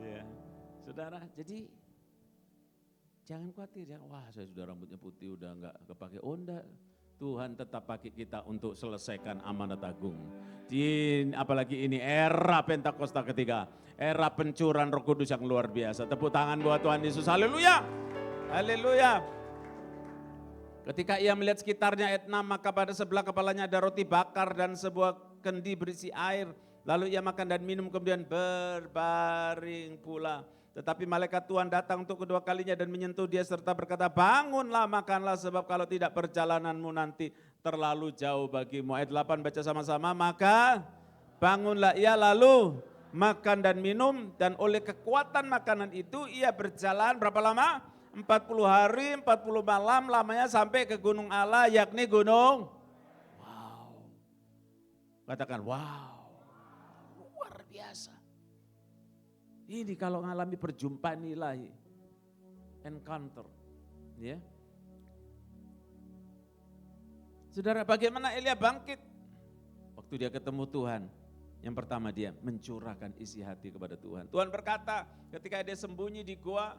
Ya. Saudara, jadi jangan khawatir ya. Wah, saya sudah rambutnya putih udah enggak kepake. Oh enggak. Tuhan tetap pakai kita untuk selesaikan amanat agung. Apalagi ini era Pentakosta ketiga. Era pencurahan Roh Kudus yang luar biasa. Tepuk tangan buat Tuhan Yesus. Haleluya. Haleluya. Ketika ia melihat sekitarnya ayat 6, maka pada sebelah kepalanya ada roti bakar dan sebuah kendi berisi air. Lalu ia makan dan minum kemudian berbaring pula. Tetapi malaikat Tuhan datang untuk kedua kalinya dan menyentuh dia serta berkata, bangunlah makanlah sebab kalau tidak perjalananmu nanti terlalu jauh bagimu. Ayat 8 baca sama-sama, maka bangunlah ia lalu makan dan minum, dan oleh kekuatan makanan itu ia berjalan berapa lama? 40 hari, 40 malam, lamanya sampai ke gunung Allah, yakni gunung. Wow. Katakan wow. Luar biasa. Ini kalau mengalami perjumpaan ilahi, encounter, ya. Saudara, bagaimana Elia bangkit? Waktu dia ketemu Tuhan, yang pertama dia mencurahkan isi hati kepada Tuhan. Tuhan berkata ketika dia sembunyi di gua,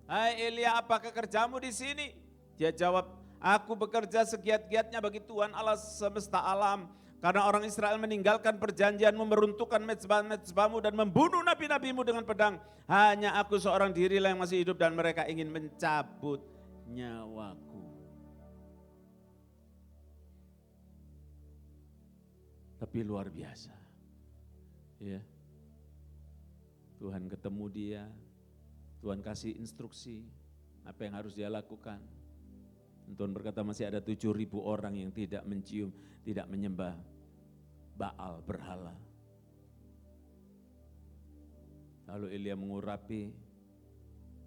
"Hai Elia, apakah kerjamu di sini?" Dia jawab, "Aku bekerja segiat-giatnya bagi Tuhan Allah semesta alam. Karena orang Israel meninggalkan perjanjianmu, meruntuhkan mezbah-mezbahmu dan membunuh nabi-nabimu dengan pedang. Hanya aku seorang dirilah yang masih hidup dan mereka ingin mencabut nyawaku." Tapi luar biasa. Ya. Tuhan ketemu dia, Tuhan kasih instruksi apa yang harus dia lakukan. Tuhan berkata masih ada 7.000 orang yang tidak mencium, tidak menyembah Baal berhala. Lalu Elia mengurapi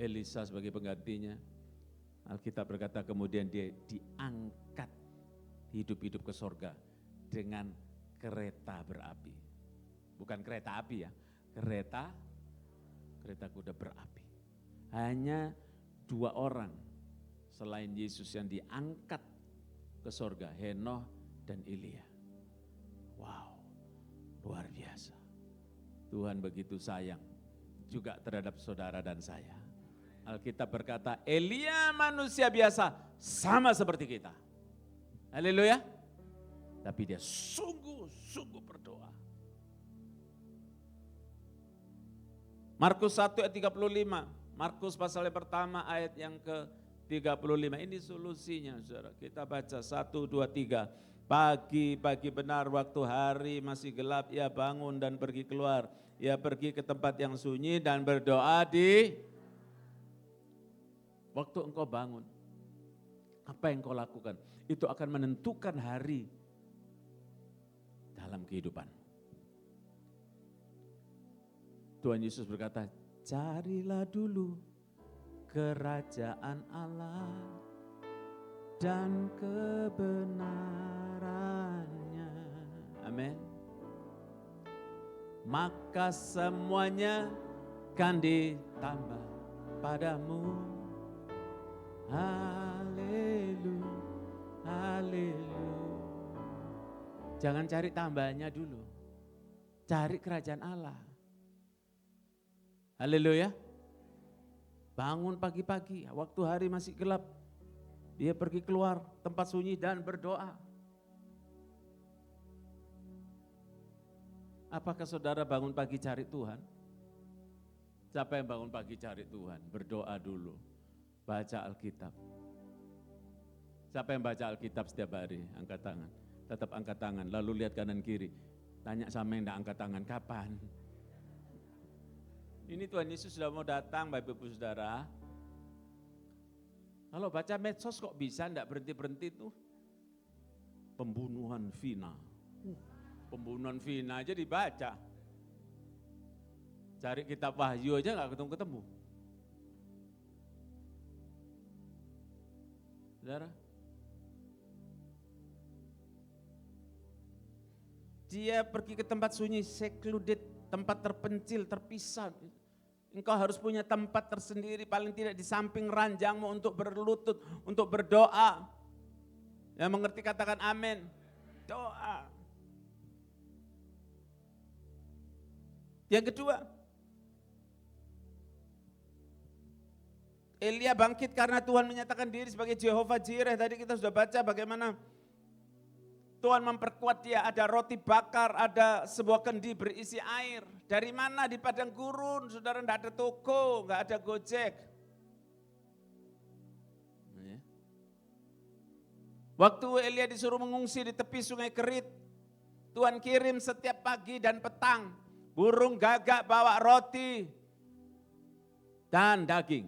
Elisa sebagai penggantinya. Alkitab berkata kemudian dia diangkat hidup-hidup ke sorga dengan kereta berapi. Bukan kereta api ya, kereta kuda berapi. Hanya 2 orang selain Yesus yang diangkat ke sorga, Henoh dan Elia. Wow, luar biasa. Tuhan begitu sayang juga terhadap saudara dan saya. Alkitab berkata, Elia manusia biasa sama seperti kita. Haleluya. Tapi dia sungguh-sungguh berdoa. Markus 1 ayat 35. Markus pasal yang pertama ayat yang ke-35. Ini solusinya saudara. Kita baca 1, 2, 3. Pagi benar waktu hari masih gelap, ia bangun dan pergi keluar. Ia pergi ke tempat yang sunyi dan berdoa di waktu engkau bangun. Apa yang kau lakukan? Itu akan menentukan hari dalam kehidupan. Tuhan Yesus berkata, carilah dulu kerajaan Allah dan kebenarannya. Amin. Maka semuanya kan ditambah padamu. Haleluya, haleluya. Jangan cari tambahannya dulu. Cari kerajaan Allah. Haleluya. Bangun pagi-pagi, waktu hari masih gelap. Dia pergi keluar tempat sunyi dan berdoa. Apakah saudara bangun pagi cari Tuhan? Siapa yang bangun pagi cari Tuhan? Berdoa dulu. Baca Alkitab. Siapa yang baca Alkitab setiap hari? Angkat tangan. Tetap angkat tangan, lalu lihat kanan kiri. Tanya sama yang tidak angkat tangan, kapan? Ini Tuhan Yesus sudah mau datang, Bapak Ibu Saudara. Kalau baca medsos kok bisa enggak berhenti-berhenti tuh? Pembunuhan Vina. Pembunuhan Vina aja dibaca. Cari kitab Wahyu aja enggak ketemu-ketemu. Saudara? Dia pergi ke tempat sunyi, secluded, tempat terpencil, terpisah. Engkau harus punya tempat tersendiri, paling tidak di samping ranjangmu untuk berlutut, untuk berdoa. Yang mengerti katakan amin. Doa. Yang kedua, Elia bangkit karena Tuhan menyatakan diri sebagai Jehovah Jireh. Tadi kita sudah baca bagaimana Tuhan memperkuat dia, ada roti bakar, ada sebuah kendi berisi air. Dari mana? Di padang gurun, saudara, tidak ada toko, nggak ada Gojek. Waktu Elia disuruh mengungsi di tepi sungai Kerit, Tuhan kirim setiap pagi dan petang, burung gagak bawa roti dan daging.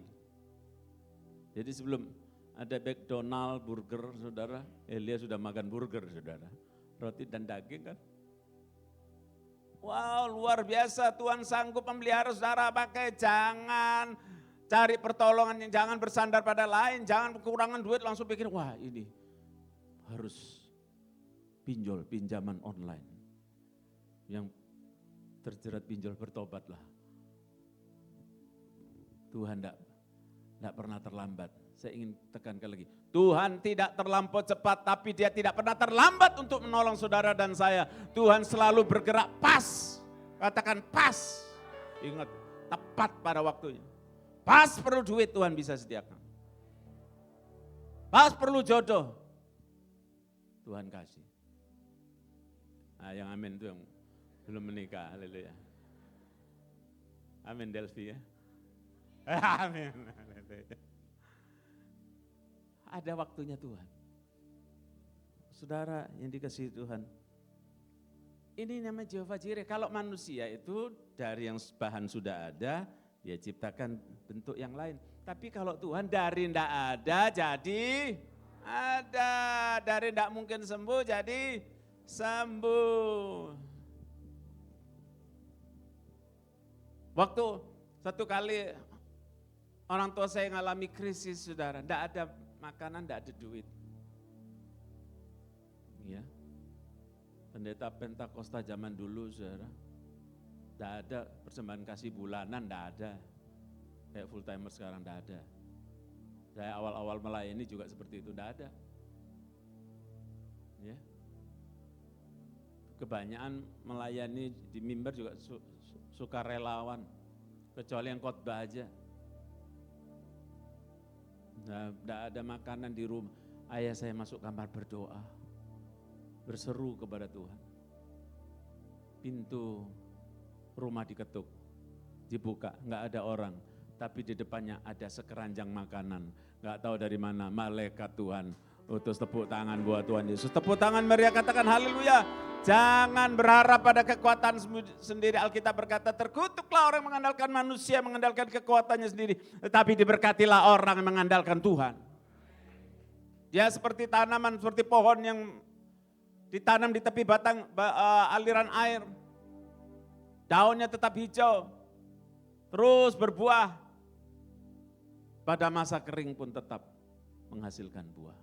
Jadi sebelum ada McDonald, burger, saudara. Elia sudah makan burger, saudara. Roti dan daging kan. Wow, luar biasa, Tuhan sanggup memelihara saudara. Pakai jangan cari pertolongan, jangan bersandar pada lain, jangan kekurangan duit langsung pikir, wah ini harus pinjaman online. Yang terjerat pinjol bertobatlah. Tuhan tidak pernah terlambat. Saya ingin tekankan lagi. Tuhan tidak terlampau cepat, tapi Dia tidak pernah terlambat untuk menolong saudara dan saya. Tuhan selalu bergerak pas. Katakan pas. Ingat, tepat pada waktunya. Pas perlu duit Tuhan bisa sediakan. Pas perlu jodoh. Tuhan kasih. Nah, yang amin itu yang belum menikah. Haleluya. Amin Delphi ya. Amin. Haleluya. Ada waktunya Tuhan. Saudara yang dikasihi Tuhan. Ini namanya Jehovah Jireh. Kalau manusia itu dari yang bahan sudah ada, Dia ciptakan bentuk yang lain. Tapi kalau Tuhan dari tidak ada jadi ada. Dari tidak mungkin sembuh jadi sembuh. Waktu satu kali orang tua saya mengalami krisis saudara. Tidak ada makanan, tidak ada duit. Ya. Pendeta Pentakosta zaman dulu saudara. Tidak ada persembahan kasih bulanan, tidak ada. Kayak full timer sekarang tidak ada. Saya awal-awal melayani juga seperti itu, tidak ada. Ya. Kebanyakan melayani di mimbar juga sukarelawan. Kecuali yang khotbah aja. Nah, tidak ada makanan di rumah. Ayah saya masuk kamar berdoa. Berseru kepada Tuhan. Pintu rumah diketuk, dibuka, nggak ada orang. Tapi di depannya ada sekeranjang makanan. Nggak tahu dari mana, malaikat Tuhan. Utus tepuk tangan buat Tuhan Yesus. Tepuk tangan meriah, katakan haleluya. Jangan berharap pada kekuatan sendiri. Alkitab berkata, terkutuklah orang yang mengandalkan manusia, mengandalkan kekuatannya sendiri. Tetapi diberkatilah orang yang mengandalkan Tuhan. Dia seperti tanaman, seperti pohon yang ditanam di tepi batang aliran air. Daunnya tetap hijau, terus berbuah. Pada masa kering pun tetap menghasilkan buah.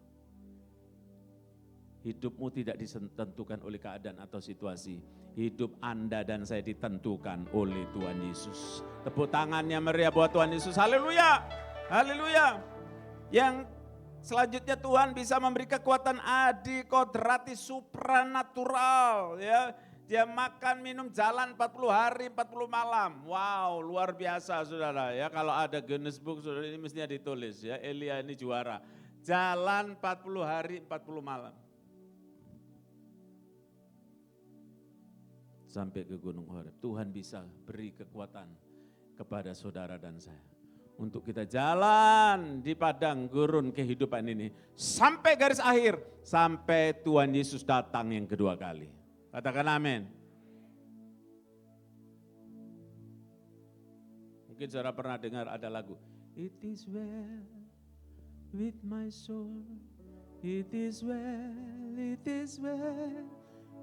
Hidupmu tidak ditentukan oleh keadaan atau situasi. Hidup Anda dan saya ditentukan oleh Tuhan Yesus. Tepuk tangannya meriah buat Tuhan Yesus. Haleluya. Haleluya. Yang selanjutnya Tuhan bisa memberi kekuatan adi kodrati supranatural. Ya. Dia makan, minum, jalan 40 hari, 40 malam. Wow, luar biasa saudara ya. Kalau ada Guinness Book, saudara ini mestinya ditulis ya. Elia ini juara. Jalan 40 hari, 40 malam. Sampai ke Gunung Horeb. Tuhan bisa beri kekuatan kepada saudara dan saya. Untuk kita jalan di padang gurun kehidupan ini. Sampai garis akhir. Sampai Tuhan Yesus datang yang kedua kali. Katakan amin. Mungkin saudara pernah dengar ada lagu. It is well with my soul. It is well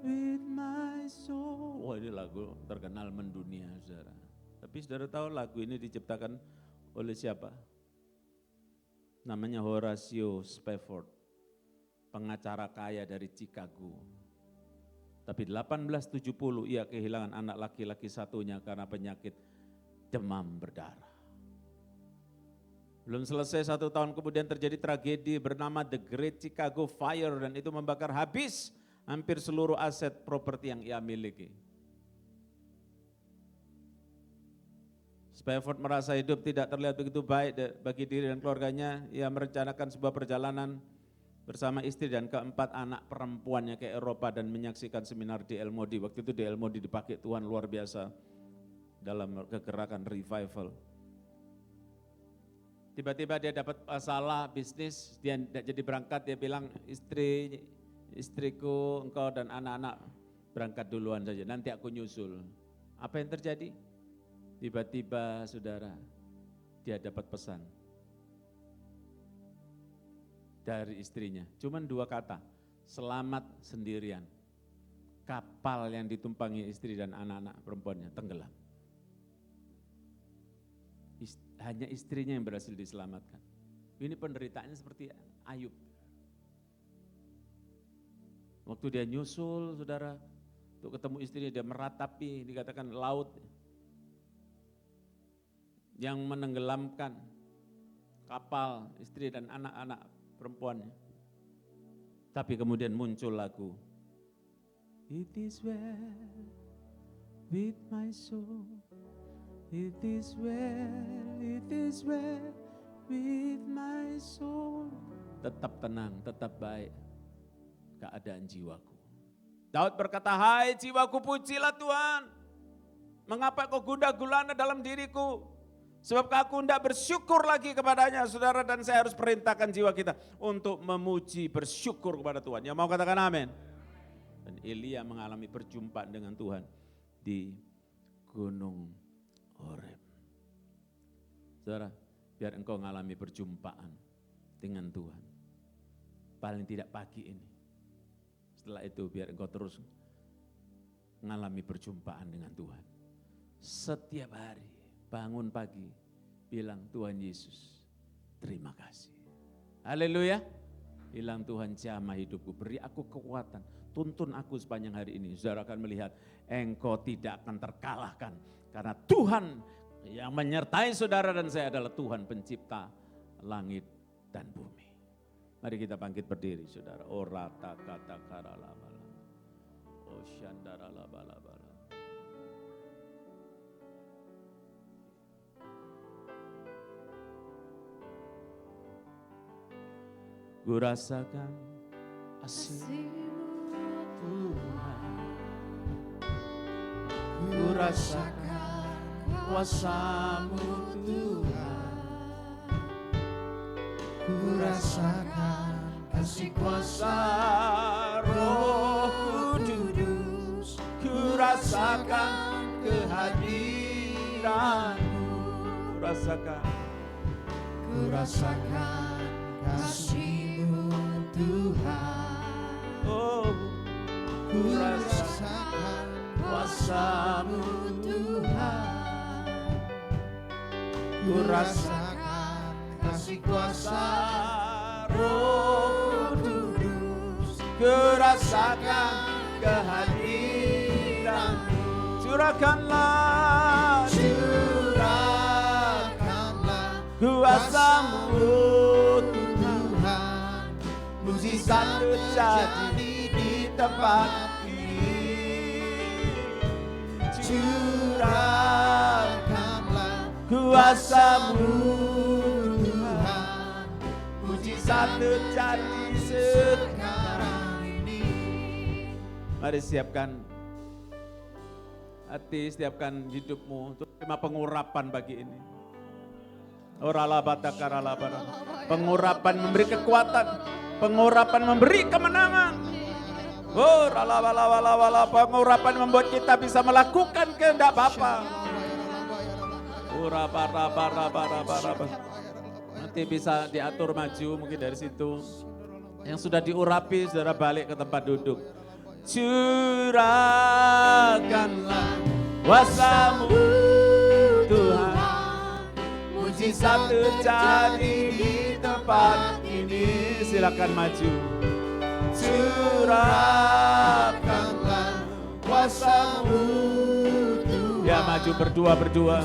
with my soul. Wah, ini lagu terkenal mendunia saudara. Tapi saudara tahu lagu ini diciptakan oleh siapa? Namanya Horatio Spafford. Pengacara kaya dari Chicago. Tapi 1870 ia kehilangan anak laki-laki satunya karena penyakit demam berdarah. Belum selesai 1 tahun kemudian terjadi tragedi bernama The Great Chicago Fire dan itu membakar habis hampir seluruh aset properti yang ia miliki. Spafford merasa hidup tidak terlihat begitu baik bagi diri dan keluarganya. Ia merencanakan sebuah perjalanan bersama istri dan keempat anak perempuannya ke Eropa dan menyaksikan seminar di El Modi. Waktu itu di El Modi dipakai Tuhan luar biasa dalam kegerakan revival. Tiba-tiba dia dapat masalah bisnis, dia tidak jadi berangkat, dia bilang istriku, engkau dan anak-anak berangkat duluan saja, nanti aku nyusul. Apa yang terjadi? Tiba-tiba saudara, dia dapat pesan dari istrinya. Cuman 2 kata, selamat sendirian. Kapan kapal yang ditumpangi istri dan anak-anak perempuannya tenggelam. Hanya istrinya yang berhasil diselamatkan. Ini penderitaannya seperti Ayub. Waktu dia nyusul, saudara, untuk ketemu istrinya, dia meratapi, dikatakan laut yang menenggelamkan kapal istri dan anak-anak perempuannya. Tapi kemudian muncul lagu, It is well with my soul, it is well with my soul. Tetap tenang, tetap baik keadaan jiwaku. Daud berkata, hai jiwaku pujilah Tuhan. Mengapa kau gundah gulana dalam diriku? Sebab aku hendak bersyukur lagi kepadanya, saudara, dan saya harus perintahkan jiwa kita untuk memuji, bersyukur kepada Tuhan. Yang mau katakan amin? Dan Elia mengalami perjumpaan dengan Tuhan di Gunung Horeb. Saudara, biar engkau mengalami perjumpaan dengan Tuhan. Paling tidak pagi ini. Setelah itu biar engkau terus mengalami perjumpaan dengan Tuhan. Setiap hari bangun pagi bilang, Tuhan Yesus terima kasih. Haleluya. Bilang, Tuhan jamah hidupku, beri aku kekuatan, tuntun aku sepanjang hari ini. Saudara akan melihat engkau tidak akan terkalahkan. Karena Tuhan yang menyertai saudara dan saya adalah Tuhan pencipta langit dan bumi. Mari kita bangkit berdiri, saudara. Orata kata karalabala. Osyandaralabalabala. Ku rasakan kasih-Mu Tuhan, ku rasakan kuasa-Mu Tuhan, ku rasakan kasih kuasa Roh Kudus, ku rasakan kehadiran-Mu, ku rasakan kasih-Mu Tuhan, oh, ku rasakan kuasa-Mu Tuhan, ku rasakan kasih kuasa Roh Kudus, ku rasakan kehadiran-Mu. Curahkanlah kuasa-Mu Tuhan, mujizat terjadi di tempat ini. Curahkanlah kuasa-Mu Tuhan, mujizat terjadi sekarang ini. Mari siapkan hati, siapkan hidupmu untuk terima pengurapan pagi ini. Pengurapan memberi kekuatan, pengurapan memberi kemenangan. Pengurapan membuat kita bisa melakukan kehendak Bapa. Nanti bisa diatur maju mungkin dari situ. Yang sudah diurapi, saudara balik ke tempat duduk. Curahkanlah kuasa-Mu Tuhan, mujizat terjadi di tempat ini. Silakan maju. Curahkanlah kuasa-Mu Tuhan. Ya, maju berdua.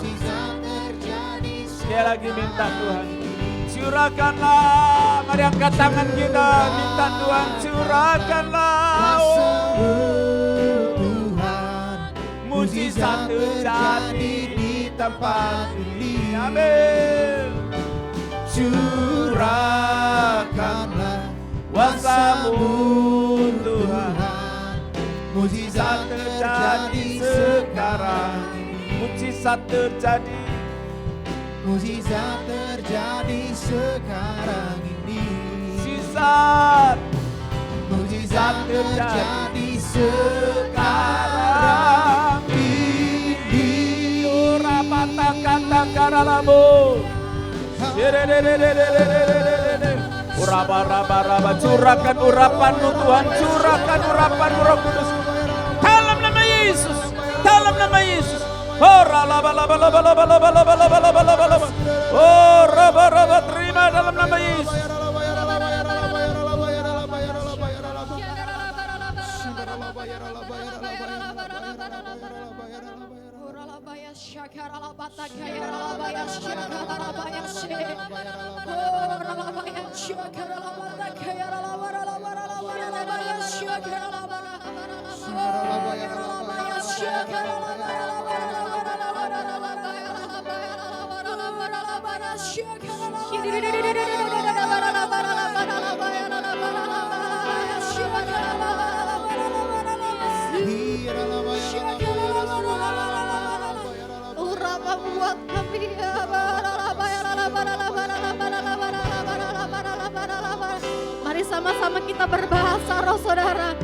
Sekali lagi minta Tuhan. Curahkanlah. Mari angkat tangan kita. Minta Tuhan curahkanlah. Tuhan, mujizat terjadi di tempat ini. Amin. Curahkanlah kuasa-Mu Tuhan, mujizat terjadi sekarang. Mujizat terjadi sekarang ini. Mujizat terjadi sekarang ini. Ora kata karalamu. Urapa, curahkan urapan-Mu Tuhan, curahkan urapan-Mu Roh Kudus. Haleluya. Yesus. Oh, ralabalabalabalabalabalabalabalabalabalaba. Oh, raba-raba, terima dalam nama Yesus. Buat kami mari sama-sama kita berbahasa roh saudara.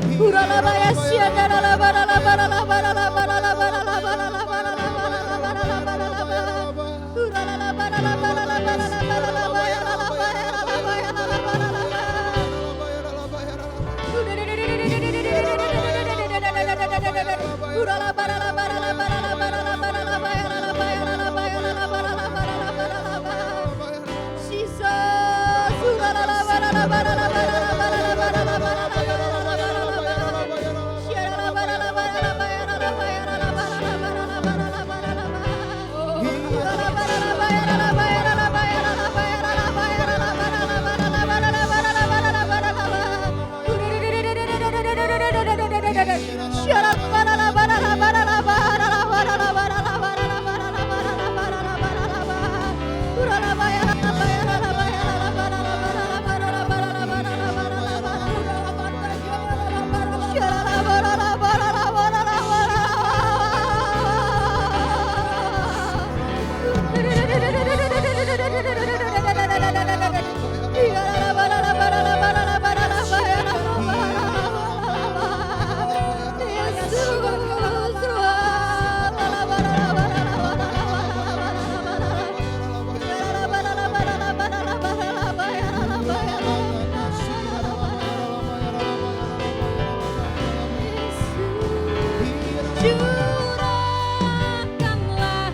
Curahkanlah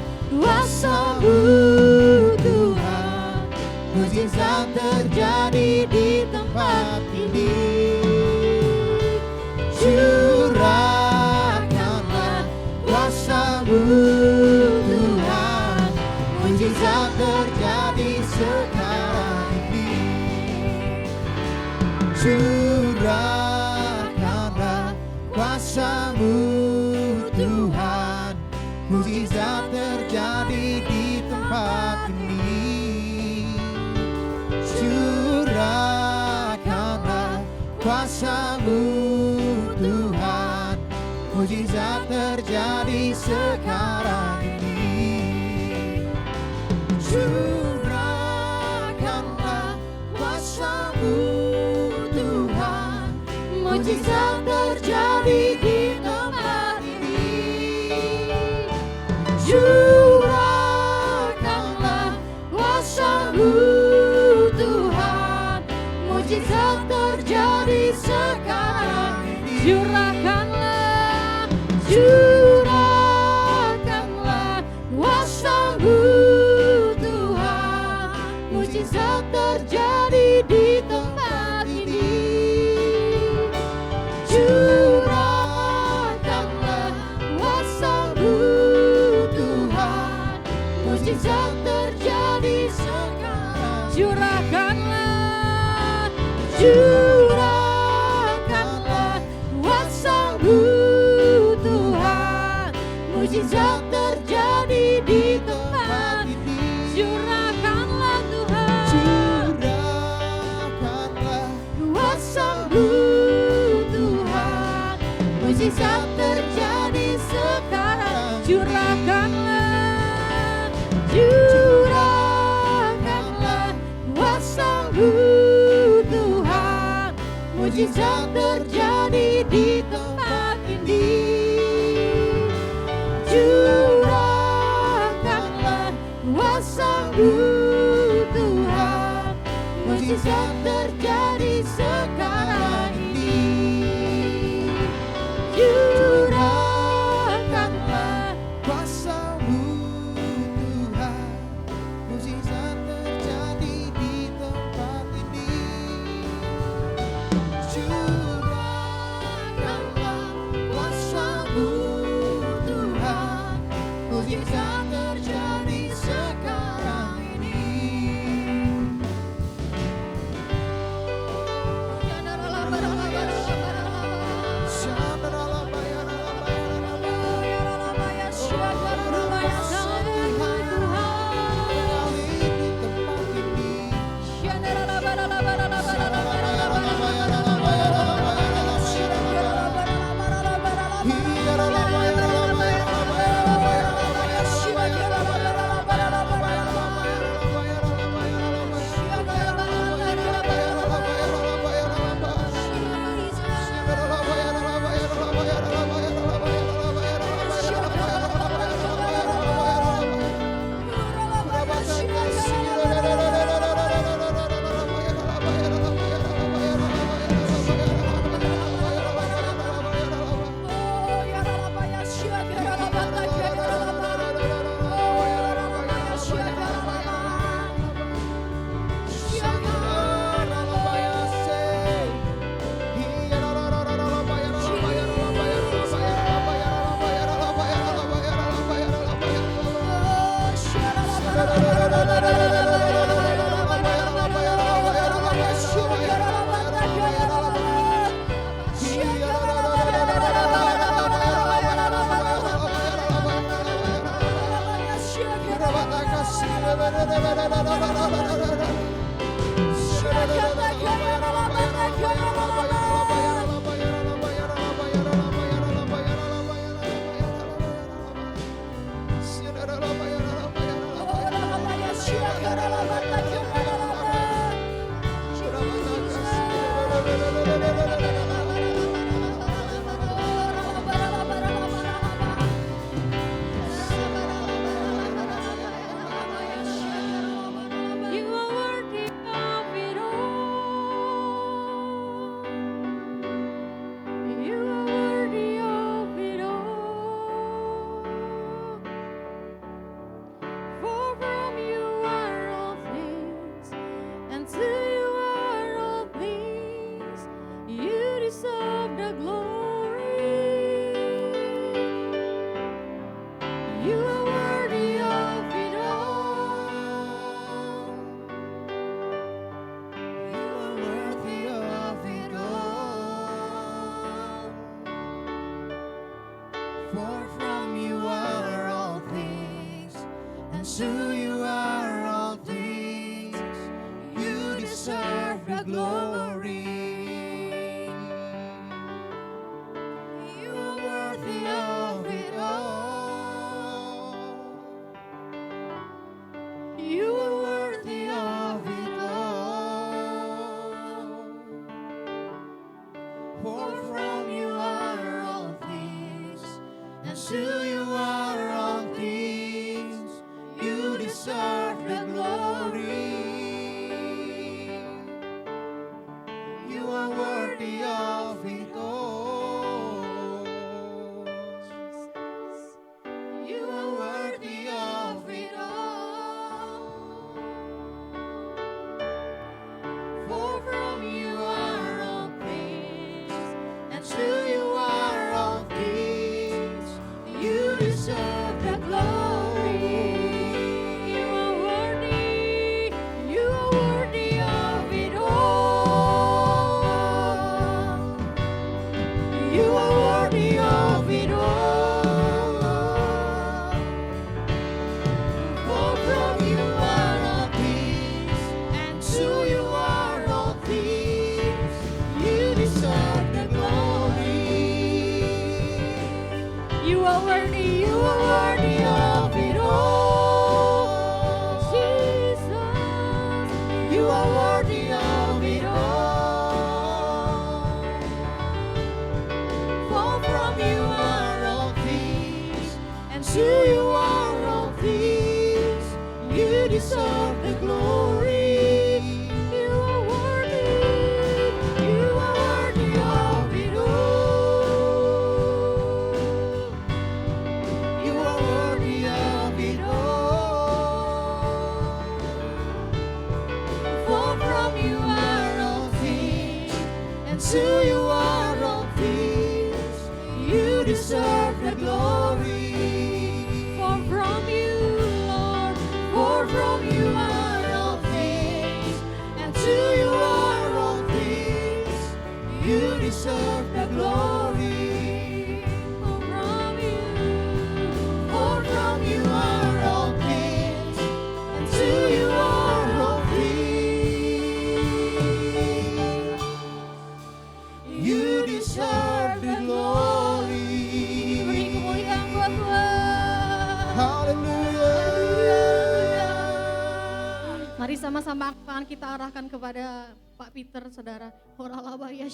kuasa-Mu Tuhan, mujizat terjadi di tempat ini. Curahkanlah kuasa-Mu Tuhan, mujizat terjadi sekarang ini. Curahkanlah kuasa-Mu Tuhan, mujizat terjadi di tempat ini. Curahkanlah kuasa-Mu Tuhan, mujizat terjadi sekarang ini. Curahkanlah kuasa-Mu Tuhan, mujizat terjadi di tempat ini. Curahkanlah kuasa-Mu Tuhan, mujizat terjadi sekarang ini. Curahkanlah kuasa-Mu Tuhan, mujizat terjadi di tempat ini. Curahkanlah kuasa-Mu Tuhan, mujizat terjadi sekarang. Curahkanlah kuasa-Mu Tuhan, mujizat terjadi di tempat ini. Curahkanlah Tuhan, curahkanlah kuasa-Mu Tuhan, mujizat terjadi sekarang. Curahkanlah kuasa-Mu Tuhan, mujizat terjadi di tempat ini. Curahkanlah kuasa-Mu Tuhan, mujizat terjadi sekarang ini. Curahkanlah the glory. You are worthy of it all. You are worthy of it all. For from you are all things, and to you are all things. You deserve the glory. You are worthy of it all. You are worthy of it all. For from you are all things, and to you are all things. You deserve the glory. You are worthy. You are worthy of it all. You are worthy of it all. For from you are all things, and to you are all things. You deserve the glory. You are worthy. You are worthy of it all. Jesus, you are worthy of it all. For from you are all things, and to you are all things. You deserve the glory. You are worthy. You are worthy of it all. You are worthy of it all. For from you are all things, and to you are all things. You deserve the glory. For from you, Lord, for from you are all things, and to you are all things. You deserve the glory. For from you, for from you are all things, and to you are all things. You deserve the glory. Beri kemuliaan buat Tuhan. Haleluya. Mari sama-sama tangan kita arahkan kepada Pak Peter, saudara. Horalabaya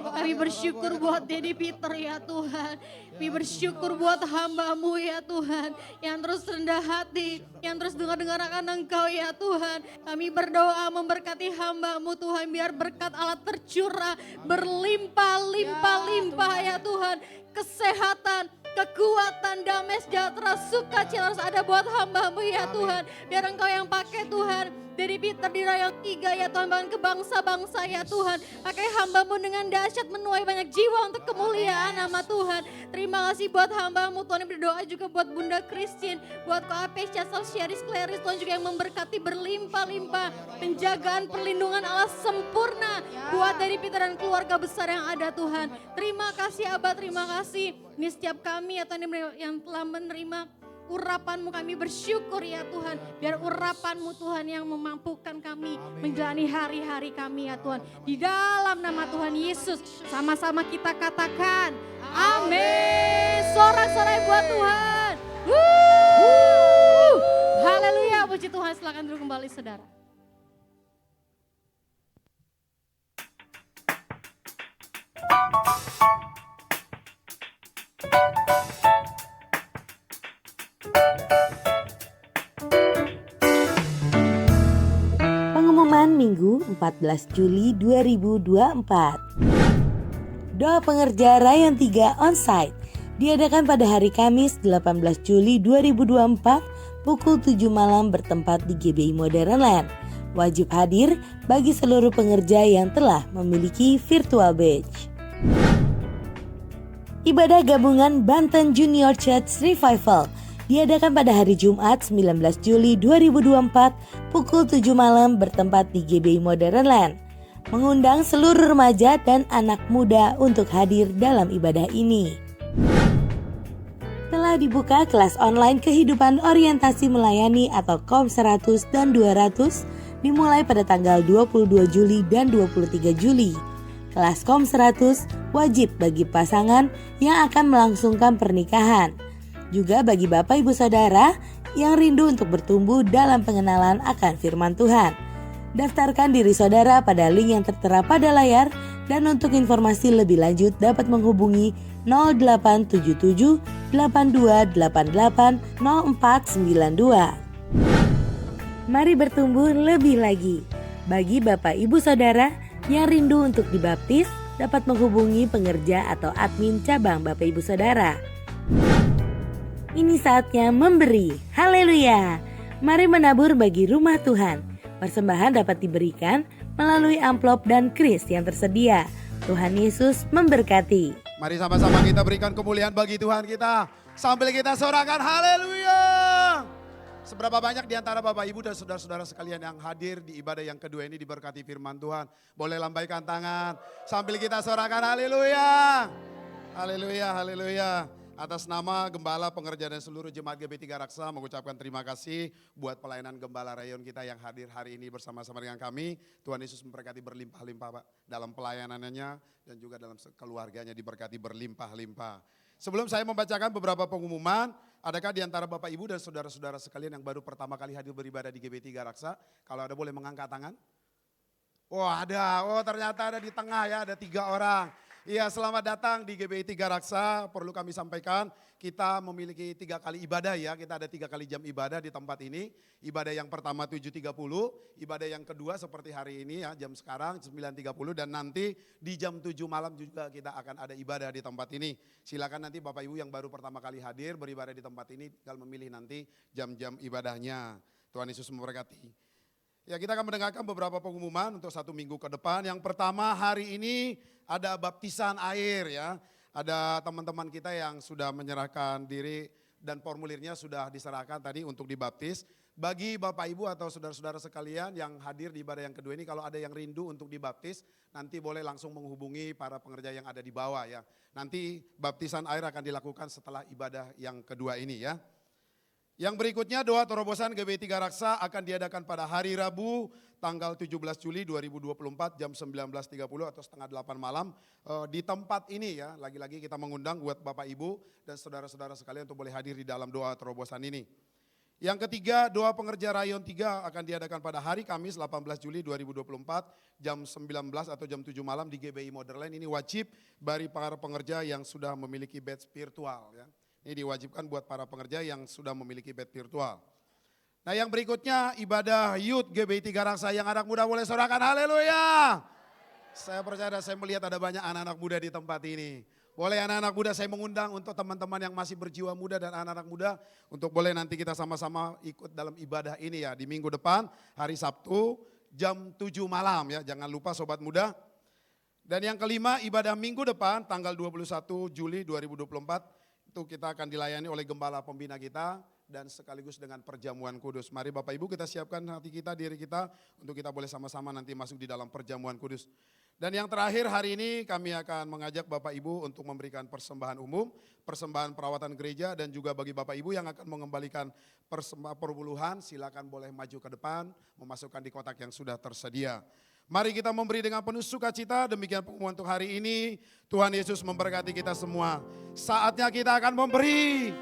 Kami bersyukur buat Daddy Peter ya Tuhan. Kami bersyukur buat hamba-Mu ya Tuhan. Yang terus rendah hati, yang terus dengar akan Engkau ya Tuhan. Kami berdoa memberkati hamba-Mu Tuhan. Biar berkat Allah tercurah, berlimpah-limpah-limpah ya Tuhan. Kesehatan, kekuatan, damai sejahtera, sukacita harus ada buat hamba-Mu ya Tuhan. Biar Engkau yang pakai Tuhan. Dari Peter di Rayang 3 ya Tuhan, bahkan ke bangsa-bangsa ya Tuhan. Pakai hamba-Mu dengan dahsyat menuai banyak jiwa untuk kemuliaan nama Tuhan. Terima kasih buat hamba-Mu Tuhan, yang berdoa juga buat Bunda Christine, buat KAP Casal Syaris Kleris Tuhan juga yang memberkati berlimpah-limpah. Penjagaan perlindungan Allah sempurna buat dari Peter dan keluarga besar yang ada Tuhan. Terima kasih Abah, terima kasih. Ini setiap kami ya Tuhan yang telah menerima urapan-Mu, kami bersyukur ya Tuhan. Biar urapan-Mu Tuhan yang memampukan kami menjalani hari-hari kami ya Tuhan. Di dalam nama Tuhan Yesus sama-sama kita katakan amin. Sorak-sorai buat Tuhan. Haleluya, puji Tuhan. Silakan duduk kembali saudara. Pengumuman Minggu 14 Juli 2024. Doa pengerja Rayong 3 onsite diadakan pada hari Kamis 18 Juli 2024 pukul 7 malam bertempat di GBI Modern Land. Wajib hadir bagi seluruh pengerja yang telah memiliki virtual badge. Ibadah gabungan Banten Junior Church Revival diadakan pada hari Jumat 19 Juli 2024 pukul 7 malam bertempat di GBI Modern Land. Mengundang seluruh remaja dan anak muda untuk hadir dalam ibadah ini. Telah dibuka kelas online kehidupan orientasi melayani atau KOM 100 dan 200 dimulai pada tanggal 22 Juli dan 23 Juli. Kelas KOM 100 wajib bagi pasangan yang akan melangsungkan pernikahan. Juga bagi Bapak Ibu Saudara yang rindu untuk bertumbuh dalam pengenalan akan firman Tuhan. Daftarkan diri saudara pada link yang tertera pada layar dan untuk informasi lebih lanjut dapat menghubungi 0877 8288 0492. Mari bertumbuh lebih lagi. Bagi Bapak Ibu Saudara yang rindu untuk dibaptis dapat menghubungi pengerja atau admin cabang Bapak Ibu Saudara. Ini saatnya memberi. Haleluya. Mari menabur bagi rumah Tuhan. Persembahan dapat diberikan melalui amplop dan kris yang tersedia. Tuhan Yesus memberkati. Mari sama-sama kita berikan kemuliaan bagi Tuhan kita. Sambil kita sorakan haleluya. Seberapa banyak di antara Bapak Ibu dan saudara-saudara sekalian yang hadir di ibadah yang kedua ini diberkati firman Tuhan. Boleh lambaikan tangan sambil kita sorakan haleluya. Haleluya, haleluya. Atas nama Gembala, Pengerja dan seluruh Jemaat GB3 Raksa mengucapkan terima kasih buat pelayanan Gembala Rayon kita yang hadir hari ini bersama-sama dengan kami. Tuhan Yesus memberkati berlimpah-limpah Pak dalam pelayanannya dan juga dalam keluarganya diberkati berlimpah-limpah. Sebelum saya membacakan beberapa pengumuman, adakah di antara Bapak Ibu dan saudara-saudara sekalian yang baru pertama kali hadir beribadah di GB3 Raksa? Kalau ada boleh mengangkat tangan. Oh ada, oh ternyata ada di tengah ya, ada 3 orang. Iya, selamat datang di GBI 3 Raksa. Perlu kami sampaikan, kita memiliki 3 kali ibadah ya. Kita ada 3 kali jam ibadah di tempat ini. Ibadah yang pertama 7.30, ibadah yang kedua seperti hari ini ya, jam sekarang 9.30 dan nanti di jam 7 malam juga kita akan ada ibadah di tempat ini. Silakan nanti Bapak Ibu yang baru pertama kali hadir beribadah di tempat ini tinggal memilih nanti jam-jam ibadahnya. Tuhan Yesus memberkati. Ya, kita akan mendengarkan beberapa pengumuman untuk 1 minggu ke depan. Yang pertama hari ini ada baptisan air ya. Ada teman-teman kita yang sudah menyerahkan diri dan formulirnya sudah diserahkan tadi untuk dibaptis. Bagi Bapak Ibu atau saudara-saudara sekalian yang hadir di ibadah yang kedua ini, kalau ada yang rindu untuk dibaptis, nanti boleh langsung menghubungi para pengerja yang ada di bawah ya. Nanti baptisan air akan dilakukan setelah ibadah yang kedua ini ya. Yang berikutnya doa terobosan GBI 3 Raksa akan diadakan pada hari Rabu tanggal 17 Juli 2024 jam 19.30 atau setengah 8 malam di tempat ini ya. Lagi-lagi kita mengundang buat Bapak Ibu dan saudara-saudara sekalian untuk boleh hadir di dalam doa terobosan ini. Yang ketiga, doa pengerja Rayon 3 akan diadakan pada hari Kamis 18 Juli 2024 jam 19 atau jam 7 malam di GBI Modern. Ini wajib bagi para pengerja yang sudah memiliki badge virtual ya. Ini diwajibkan buat para pengerja yang sudah memiliki badge virtual. Nah yang berikutnya ibadah Youth GBI 3 Raksa yang anak muda boleh sorakan haleluya. Saya percaya dan saya melihat ada banyak anak-anak muda di tempat ini. Boleh anak-anak muda saya mengundang untuk teman-teman yang masih berjiwa muda dan anak-anak muda. Untuk boleh nanti kita sama-sama ikut dalam ibadah ini ya. Di minggu depan hari Sabtu jam 7 malam ya. Jangan lupa sobat muda. Dan yang kelima ibadah minggu depan tanggal 21 Juli 2024. Itu kita akan dilayani oleh gembala pembina kita dan sekaligus dengan perjamuan kudus. Mari Bapak Ibu kita siapkan hati kita, diri kita untuk kita boleh sama-sama nanti masuk di dalam perjamuan kudus. Dan yang terakhir hari ini kami akan mengajak Bapak Ibu untuk memberikan persembahan umum, persembahan perawatan gereja dan juga bagi Bapak Ibu yang akan mengembalikan perpuluhan silakan boleh maju ke depan memasukkan di kotak yang sudah tersedia. Mari kita memberi dengan penuh sukacita, demikian pengumuman untuk hari ini. Tuhan Yesus memberkati kita semua. Saatnya kita akan memberi.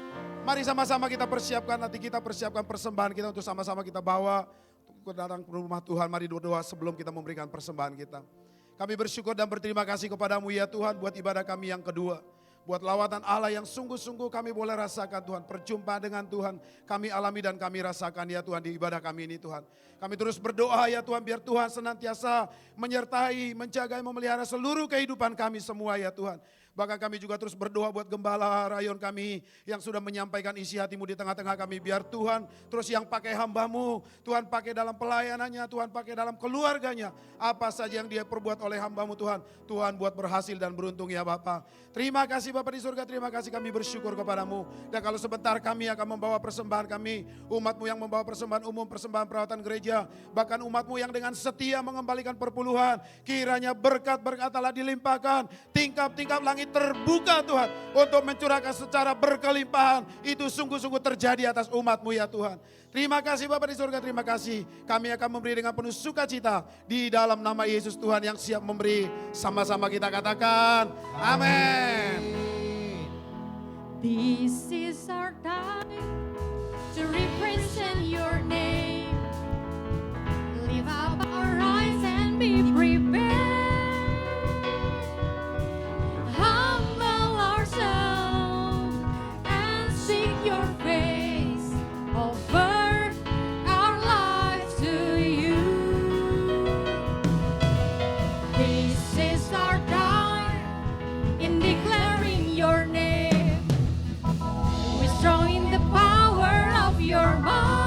Mari sama-sama kita persiapkan, nanti kita persiapkan persembahan kita untuk sama-sama kita bawa untuk datang ke rumah Tuhan. Mari doa sebelum kita memberikan persembahan kita. Kami bersyukur dan berterima kasih kepadamu ya Tuhan buat ibadah kami yang kedua. Buat lawatan Allah yang sungguh-sungguh kami boleh rasakan Tuhan. Perjumpaan dengan Tuhan kami alami dan kami rasakan ya Tuhan di ibadah kami ini Tuhan. Kami terus berdoa ya Tuhan biar Tuhan senantiasa menyertai, menjaga, memelihara seluruh kehidupan kami semua ya Tuhan. Bahkan kami juga terus berdoa buat gembala rayon kami yang sudah menyampaikan isi hatimu di tengah-tengah kami. Biar Tuhan terus yang pakai hambamu, Tuhan pakai dalam pelayanannya, Tuhan pakai dalam keluarganya. Apa saja yang dia perbuat oleh hambamu Tuhan, Tuhan buat berhasil dan beruntung ya Bapa. Terima kasih Bapa di surga, terima kasih kami bersyukur kepadamu. Dan kalau sebentar kami akan membawa persembahan kami, umatmu yang membawa persembahan umum, persembahan perawatan gereja. Bahkan umatmu yang dengan setia mengembalikan perpuluhan, kiranya berkat-berkat Allah dilimpahkan, tingkap-tingkap langit terbuka Tuhan untuk mencurahkan secara berkelimpahan. Itu sungguh-sungguh terjadi atas umat-Mu ya Tuhan. Terima kasih Bapa di surga, terima kasih. Kami akan memberi dengan penuh sukacita di dalam nama Yesus Tuhan yang siap memberi. Sama-sama kita katakan, amin. This is our time to represent your name. Lift up our eyes and be prepared. Humble ourselves and seek your face. Offer our lives to you. This is our time in declaring your name. We're strong in the power of your might.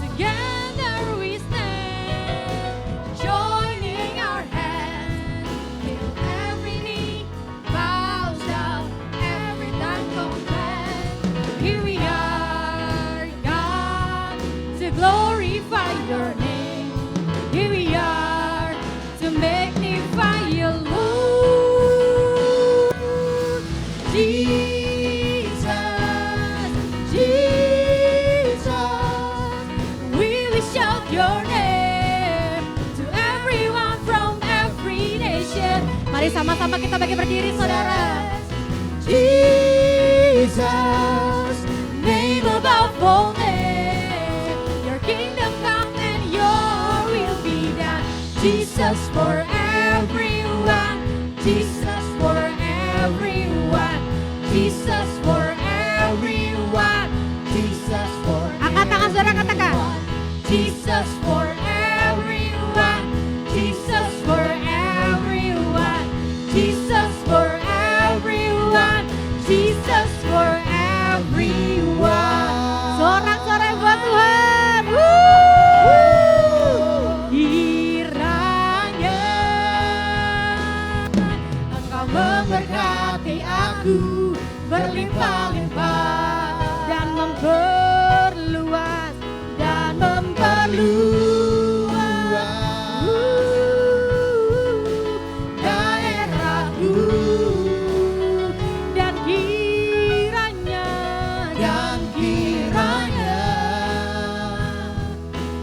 Together we stand, joining our hands, till every knee bows down, every tongue confess. Here we are, God, to glorify your name. Here we are, to magnify your Lord. Jesus, Jesus, we will shout your name to everyone from every nation. Mari sama-sama kita bagi berdiri saudara. Jesus, name above all names. Your kingdom come and your will be done. Jesus for everyone. Jesus for everyone. Jesus for everyone. Jesus for angkat tangan saudara, katakan. Jesus for everyone. Jesus for everyone. Jesus for everyone. Jesus for everyone. Sorak-sorai buat Tuhan. Kiranya Engkau memberkati aku berlimpah-limpah dan memperluas daerahku, dan kiranya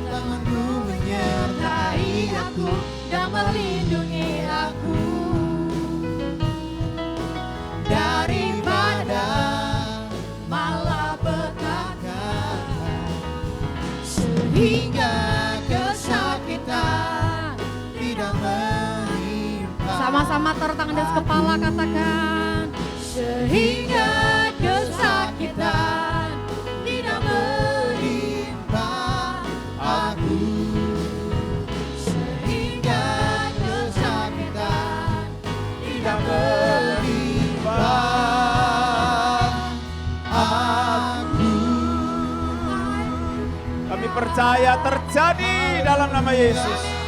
tangan-Mu menyertai aku dan melindungi aku daripada malapetaka, sehingga kesakitan tidak menimpa. Sama-sama taruh tangan di atas kepala, katakan. Sehingga kesakitan tidak menimpa aku. Sehingga kesakitan tidak menimpa aku. Kami percaya terjadi dalam nama Yesus.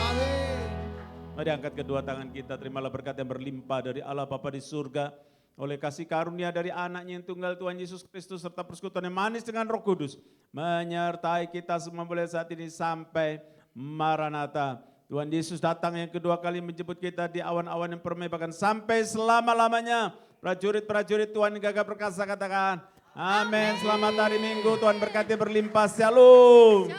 Mari angkat kedua tangan kita, terimalah berkat yang berlimpah dari Allah Bapa di surga, oleh kasih karunia dari anaknya yang tunggal Tuhan Yesus Kristus, serta persekutuan yang manis dengan Roh Kudus, menyertai kita semua mulai saat ini sampai Maranatha. Tuhan Yesus datang yang kedua kali menjemput kita di awan-awan yang permai, bahkan sampai selama-lamanya. Prajurit-prajurit Tuhan yang gagah perkasa katakan, amin. Selamat hari Minggu, Tuhan berkati berlimpah. Shalom.